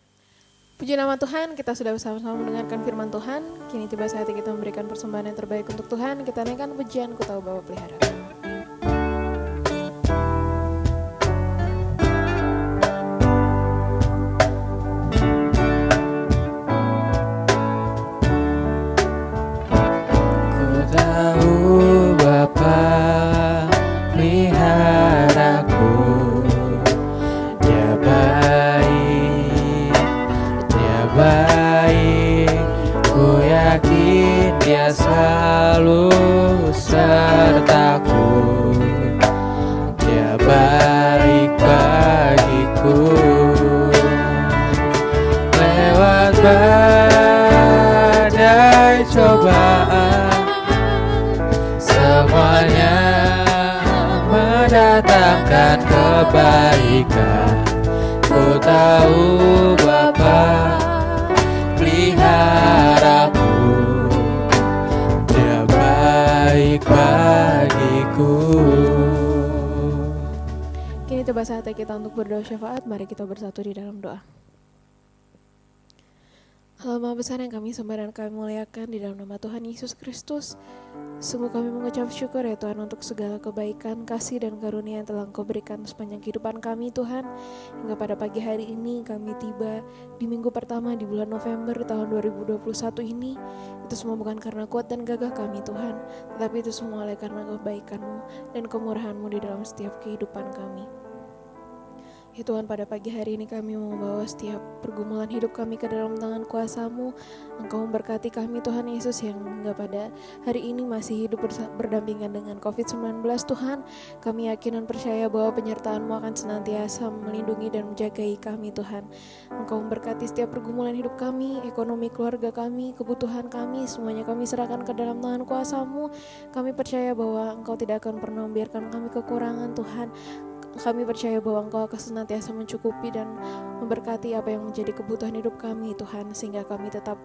Puji nama Tuhan, kita sudah bersama-sama mendengarkan firman Tuhan. Kini tiba saatnya kita memberikan persembahan yang terbaik untuk Tuhan. Kita naikkan pujian Ku Tahu Bapa Pelihara. Ku tahu Bapa peliharaku, Dia baik, ku yakin Dia selalu sertaku. Dia baik bagiku. Lewat badai cobaan, semuanya mendatangkan kebaikan. Ku tahu Bapa peliharaku, Dia baik bagiku. Kini tiba saatnya kita untuk berdoa syafaat. Mari kita bersatu di dalam doa. Allah Maha Besar yang kami sembah dan kami muliakan di dalam nama Tuhan Yesus Kristus. Sungguh kami mengucap syukur ya Tuhan untuk segala kebaikan, kasih dan karunia yang telah Engkau berikan sepanjang kehidupan kami Tuhan. Hingga pada pagi hari ini kami tiba di minggu pertama di bulan November tahun 2021 ini. Itu semua bukan karena kuat dan gagah kami Tuhan, tetapi itu semua oleh karena kebaikan-Mu dan kemurahan-Mu di dalam setiap kehidupan kami. Ya Tuhan, pada pagi hari ini kami membawa setiap pergumulan hidup kami ke dalam tangan kuasa-Mu. Engkau memberkati kami Tuhan Yesus yang hingga pada hari ini masih hidup berdampingan dengan COVID-19 Tuhan. Kami yakin dan percaya bahwa penyertaan-Mu akan senantiasa melindungi dan menjagai kami Tuhan. Engkau memberkati setiap pergumulan hidup kami, ekonomi keluarga kami, kebutuhan kami, semuanya kami serahkan ke dalam tangan kuasa-Mu. Kami percaya bahwa Engkau tidak akan pernah membiarkan kami kekurangan Tuhan. Kami percaya bahwa Engkau akan senantiasa mencukupi dan memberkati apa yang menjadi kebutuhan hidup kami Tuhan, sehingga kami tetap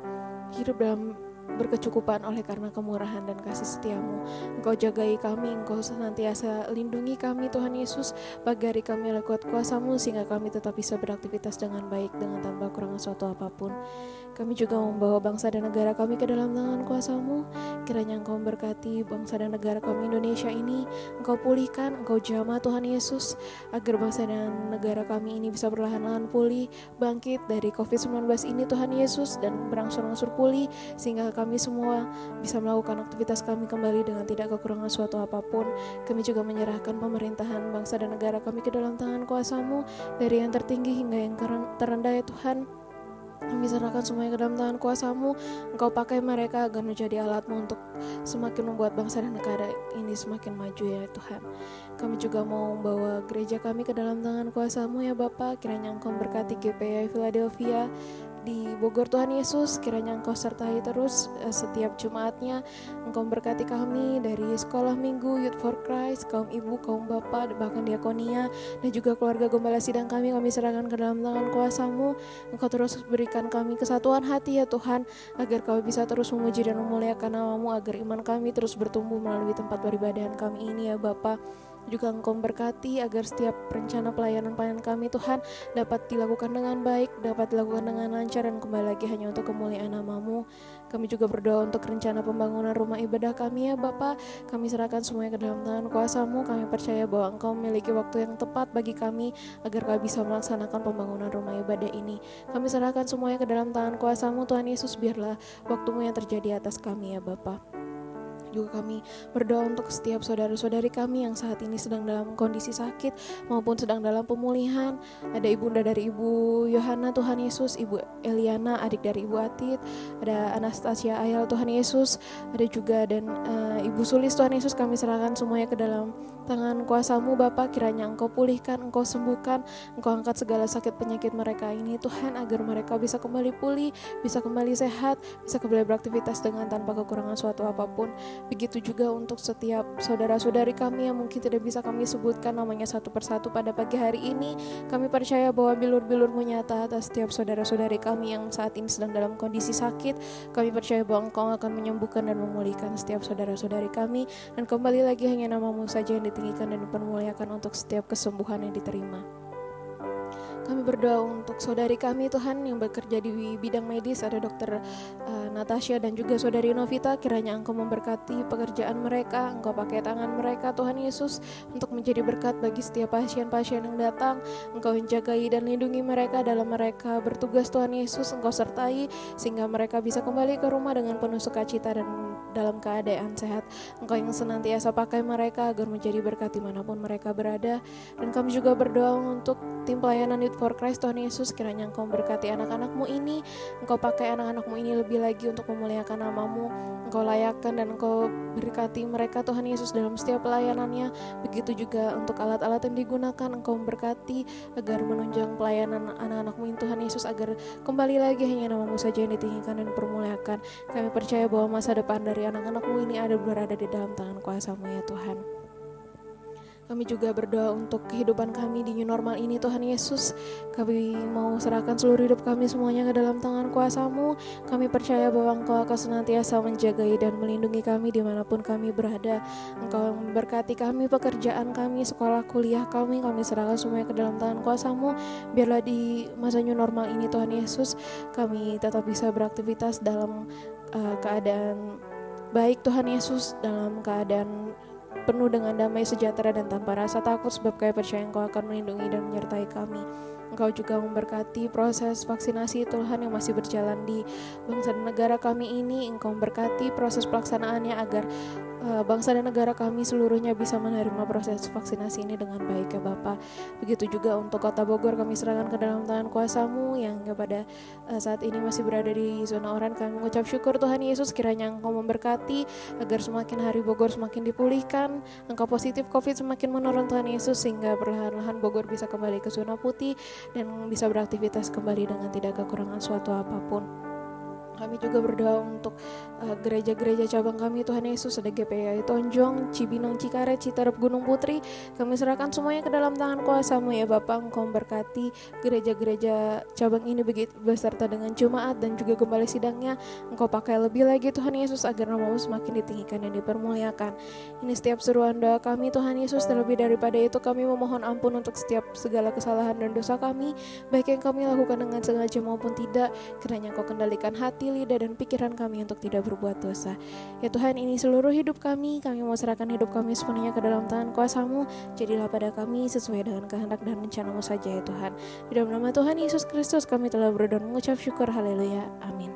hidup dalam berkecukupan oleh karena kemurahan dan kasih setia-Mu. Engkau jagai kami, Engkau senantiasa lindungi kami Tuhan Yesus, pagari kami oleh kuat kuasa-Mu sehingga kami tetap bisa beraktivitas dengan baik dengan tanpa kurang suatu apapun. Kami juga membawa bangsa dan negara kami ke dalam tangan kuasa-Mu. Kiranya Engkau memberkati bangsa dan negara kami Indonesia ini. Engkau pulihkan, Engkau jamah Tuhan Yesus, agar bangsa dan negara kami ini bisa perlahan-lahan pulih, bangkit dari COVID-19 ini Tuhan Yesus, dan berangsur-angsur pulih, sehingga kami semua bisa melakukan aktivitas kami kembali dengan tidak kekurangan suatu apapun. Kami juga menyerahkan pemerintahan bangsa dan negara kami ke dalam tangan kuasa-Mu, dari yang tertinggi hingga yang terendah ya Tuhan. Kami serahkan semuanya ke dalam tangan kuasa-Mu. Engkau pakai mereka agar menjadi alat-Mu untuk semakin membuat bangsa dan negara ini semakin maju ya Tuhan. Kami juga mau membawa gereja kami ke dalam tangan kuasa-Mu ya Bapa. Kiranya Engkau memberkati GPI Philadelphia di Bogor Tuhan Yesus. Kiranya Engkau sertai terus setiap Jumatnya. Engkau memberkati kami dari sekolah minggu, Youth for Christ, kaum ibu, kaum bapak, bahkan diakonia, dan juga keluarga gembala sidang kami serahkan ke dalam tangan kuasa-Mu. Engkau terus berikan kami kesatuan hati ya Tuhan, agar kami bisa terus memuji dan memuliakan nama-Mu, agar iman kami terus bertumbuh melalui tempat peribadahan kami ini ya Bapa. Juga Engkau memberkati agar setiap rencana pelayanan kami Tuhan dapat dilakukan dengan baik, dapat dilakukan dengan lancar, dan kembali lagi hanya untuk kemuliaan nama-Mu. Kami juga berdoa untuk rencana pembangunan rumah ibadah kami ya Bapa. Kami serahkan semuanya ke dalam tangan kuasa-Mu. Kami percaya bahwa Engkau memiliki waktu yang tepat bagi kami agar kami bisa melaksanakan pembangunan rumah ibadah ini. Kami serahkan semuanya ke dalam tangan kuasa-Mu Tuhan Yesus. Biarlah waktu-Mu yang terjadi atas kami ya Bapa. Juga kami berdoa untuk setiap saudara-saudari kami yang saat ini sedang dalam kondisi sakit maupun sedang dalam pemulihan. Ada ibunda dari Ibu Yohana, Tuhan Yesus, Ibu Eliana, adik dari Ibu Atit, ada Anastasia Ayal, Tuhan Yesus, ada juga dan Ibu Sulis, Tuhan Yesus, kami serahkan semuanya ke dalam tangan kuasa-Mu Bapa. Kiranya Engkau pulihkan, Engkau sembuhkan, Engkau angkat segala sakit penyakit mereka ini Tuhan, agar mereka bisa kembali pulih, bisa kembali sehat, bisa kembali beraktivitas dengan tanpa kekurangan suatu apapun. Begitu juga untuk setiap saudara-saudari kami yang mungkin tidak bisa kami sebutkan namanya satu persatu pada pagi hari ini. Kami percaya bahwa bilur-bilur-Mu nyata atas setiap saudara-saudari kami yang saat ini sedang dalam kondisi sakit. Kami percaya bahwa Engkau akan menyembuhkan dan memulihkan setiap saudara-saudari kami. Dan kembali lagi hanya nama-Mu saja yang ditinggikan dan dipermuliakan untuk setiap kesembuhan yang diterima. Kami berdoa untuk saudari kami Tuhan yang bekerja di bidang medis, ada dokter Natasha dan juga saudari Novita. Kiranya Engkau memberkati pekerjaan mereka, Engkau pakai tangan mereka Tuhan Yesus untuk menjadi berkat bagi setiap pasien-pasien yang datang. Engkau menjagai dan lindungi mereka dalam mereka bertugas Tuhan Yesus. Engkau sertai sehingga mereka bisa kembali ke rumah dengan penuh sukacita dan dalam keadaan sehat. Engkau yang senantiasa pakai mereka agar menjadi berkat dimanapun mereka berada. Dan kami juga berdoa untuk tim pelayanan Youth for Christ Tuhan Yesus. Kiranya Engkau memberkati anak-anak-Mu ini, Engkau pakai anak-anak-Mu ini lebih lagi untuk memuliakan nama-Mu. Engkau layakkan dan Engkau berkati mereka Tuhan Yesus dalam setiap pelayanannya. Begitu juga untuk alat-alat yang digunakan, Engkau memberkati agar menunjang pelayanan anak-anak-Mu ini Tuhan Yesus, agar kembali lagi hanya nama-Mu saja yang ditinggikan dan dipermuliakan. Kami percaya bahwa masa depan dari anak-anak-Mu ini berada di dalam tangan kuasa-Mu ya Tuhan. Kami juga berdoa untuk kehidupan kami di new normal ini Tuhan Yesus. Kami mau serahkan seluruh hidup kami semuanya ke dalam tangan kuasa-Mu. Kami percaya bahwa Engkau akan senantiasa menjagai dan melindungi kami dimanapun kami berada. Engkau yang memberkati kami, pekerjaan kami, sekolah kuliah kami serahkan semuanya ke dalam tangan kuasa-Mu. Biarlah di masa new normal ini Tuhan Yesus, kami tetap bisa beraktivitas dalam keadaan baik Tuhan Yesus, dalam keadaan penuh dengan damai sejahtera dan tanpa rasa takut, sebab kami percaya Engkau akan melindungi dan menyertai kami. Engkau juga memberkati proses vaksinasi Tuhan yang masih berjalan di bangsa dan negara kami ini. Engkau memberkati proses pelaksanaannya agar bangsa dan negara kami seluruhnya bisa menerima proses vaksinasi ini dengan baik ya Bapa. Begitu juga untuk Kota Bogor, kami serahkan ke dalam tangan kuasa-Mu yang pada saat ini masih berada di zona oranye. Kami mengucap syukur Tuhan Yesus, kiranya Engkau memberkati agar semakin hari Bogor semakin dipulihkan, angka positif COVID semakin menurun Tuhan Yesus, sehingga perlahan-lahan Bogor bisa kembali ke zona putih dan bisa beraktivitas kembali dengan tidak kekurangan suatu apapun. Kami juga berdoa untuk gereja-gereja cabang kami Tuhan Yesus, ada GPI Tonjong, Cibinong, Cikaret, Citerep, Gunung Putri. Kami serahkan semuanya ke dalam tangan kuasa-Mu ya Bapak. Engkau memberkati gereja-gereja cabang ini begitu beserta dengan jemaat dan juga gembala sidangnya. Engkau pakai lebih lagi Tuhan Yesus agar nama-Mu semakin ditinggikan dan dipermuliakan. Ini setiap seruan doa kami Tuhan Yesus. Terlebih daripada itu kami memohon ampun untuk setiap segala kesalahan dan dosa kami, baik yang kami lakukan dengan sengaja maupun tidak. Kiranya Engkau kendalikan hati, lidah dan pikiran kami untuk tidak berbuat dosa. Ya Tuhan, ini seluruh hidup kami mau serahkan hidup kami sepenuhnya ke dalam tangan kuasa-Mu. Jadilah pada kami sesuai dengan kehendak dan rencana-Mu saja ya Tuhan. Di dalam nama Tuhan Yesus Kristus kami telah berdoa dan mengucap syukur. Haleluya. Amin.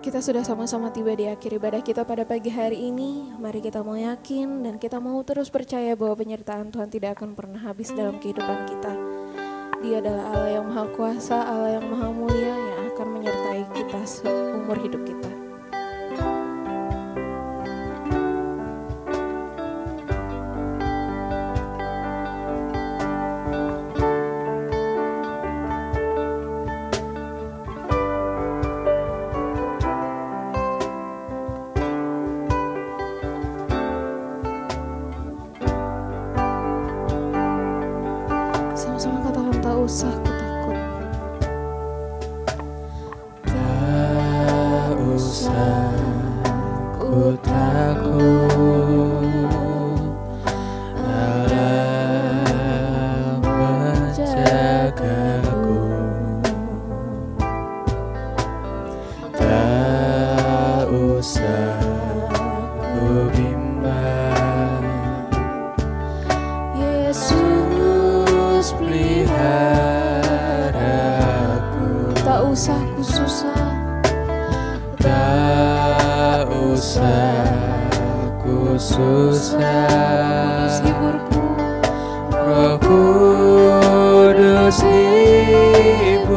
Kita sudah sama-sama tiba di akhir ibadah kita pada pagi hari ini. Mari kita mau yakin dan kita mau terus percaya bahwa penyertaan Tuhan tidak akan pernah habis dalam kehidupan kita. Dia adalah Allah yang Maha Kuasa, Allah yang Maha Mulia yang akan menyertai kita seumur hidup kita. Sama-sama katakan, tak usah ku takut. Tak usah ku takut, Allah menjagaku. Tak usah ku bimbang, Yesus peliharaku. Tak usah ku susah, Tak usah ku susah, Kudus hiburku, Roh Kudus hiburku.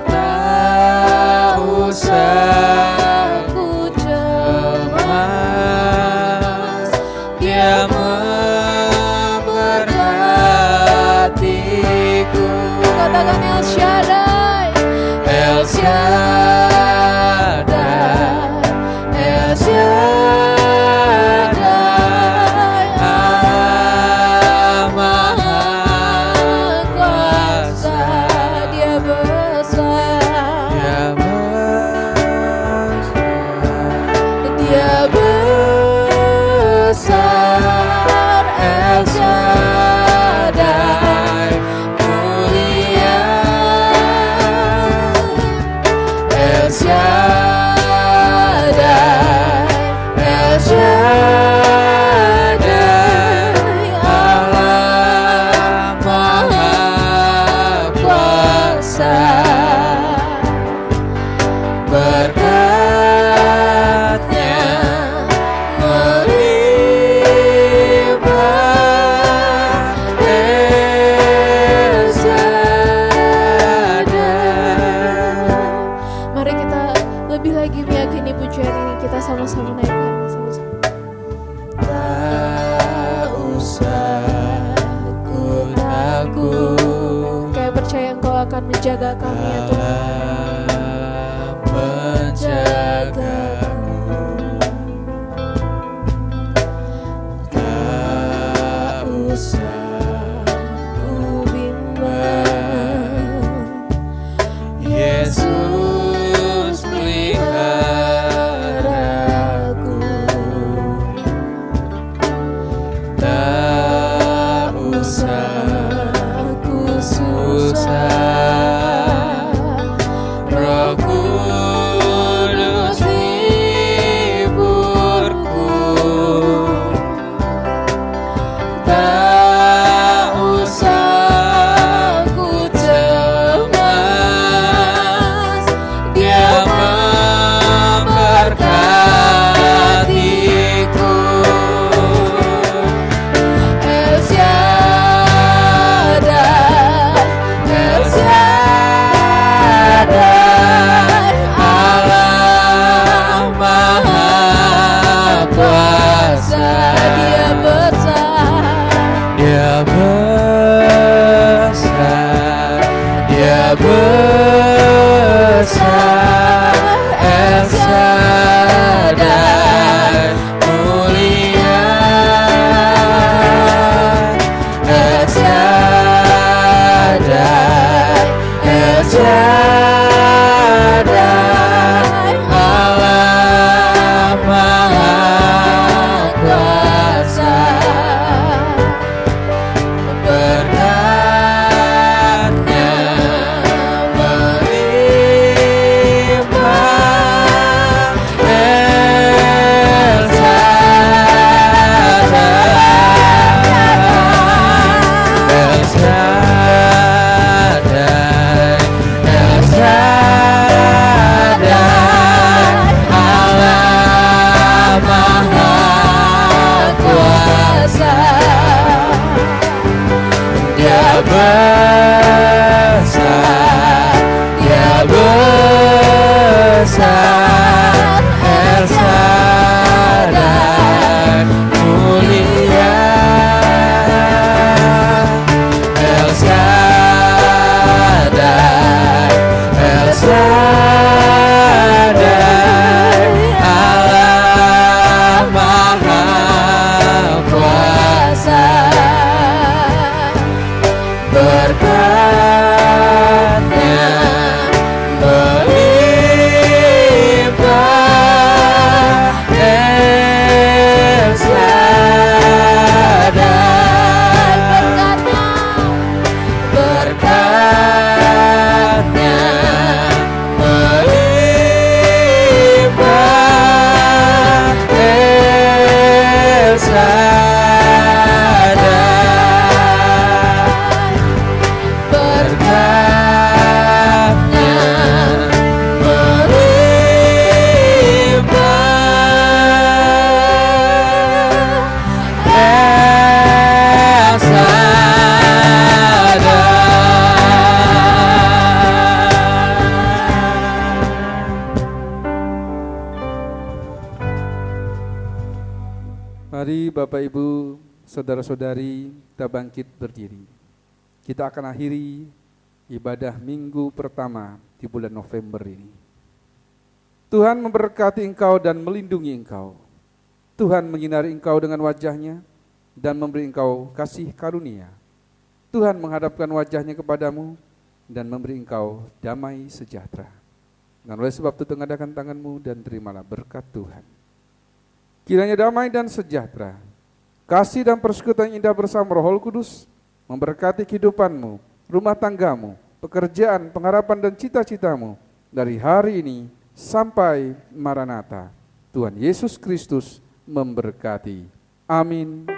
Tak usah ku cemas, Dia memberkatiku. katakan El Shaddai, El Shaddai, El Shaddai, Allah Maha Kuasa. Dia besar, Dia besar, El Shaddai, mulia, El Shaddai, El Shaddai, Allah Maha Kuasa. Berkat-Nya melimpah, El Shaddai. mari kita lebih lagi meyakini pujian ini, kita sama-sama naikkan sama-sama. Tak usah ku takut, Kayak percaya Engkau akan menjaga kami ya Tuhan. menjagaku. Tak usah Ku bimbang, Yesus peliharaku. Tak usah ku susah, Roh Kudus hiburku. Tak usah ku cemas, Dia memberkatiku. El Shaddai, El Shaddai, Allah Maha Kuasa. Dia besar, Dia besar, Dia besar, El Shaddai, mulia, El Shaddai, El Shaddai, Allah Maha Kuasa. Berkat-Nya melimpah, El Shaddai, El Shaddai, El Shaddai, Allah Maha Kuasa. Dia besar, Dia besar, El Shaddai, mulia, El Shaddai, El Shaddai, Allah Maha Kuasa. Berkat-Nya melimpah, El Shaddai. Berkat-Nya melimpah, El Shaddai. Bapak Ibu, saudara-saudari, kita bangkit berdiri. Kita akan akhiri ibadah minggu pertama di bulan November ini. Tuhan memberkati engkau dan melindungi engkau. Tuhan menyinari engkau dengan wajah-Nya dan memberi engkau kasih karunia. Tuhan menghadapkan wajah-Nya kepadamu dan memberi engkau damai sejahtera. Dan oleh sebab itu tengadakan tanganmu dan terimalah berkat Tuhan. Kiranya damai dan sejahtera, kasih dan persekutuan yang indah bersama Roh Kudus memberkati kehidupanmu, rumah tanggamu, pekerjaan, pengharapan dan cita-citamu dari hari ini sampai Maranatha. Tuhan Yesus Kristus memberkati. Amin.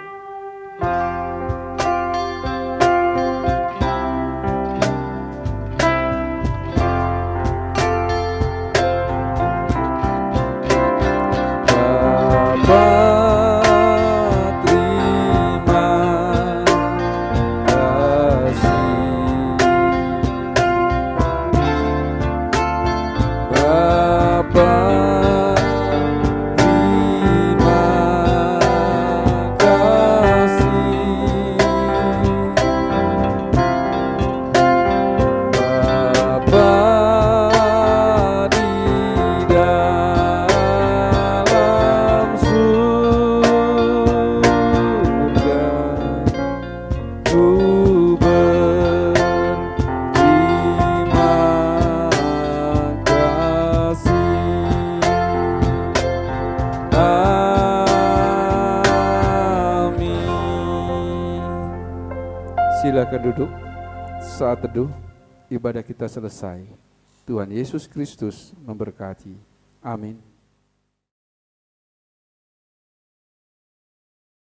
Silakan duduk. Saat teduh, ibadah kita selesai. Tuhan Yesus Kristus memberkati. Amin.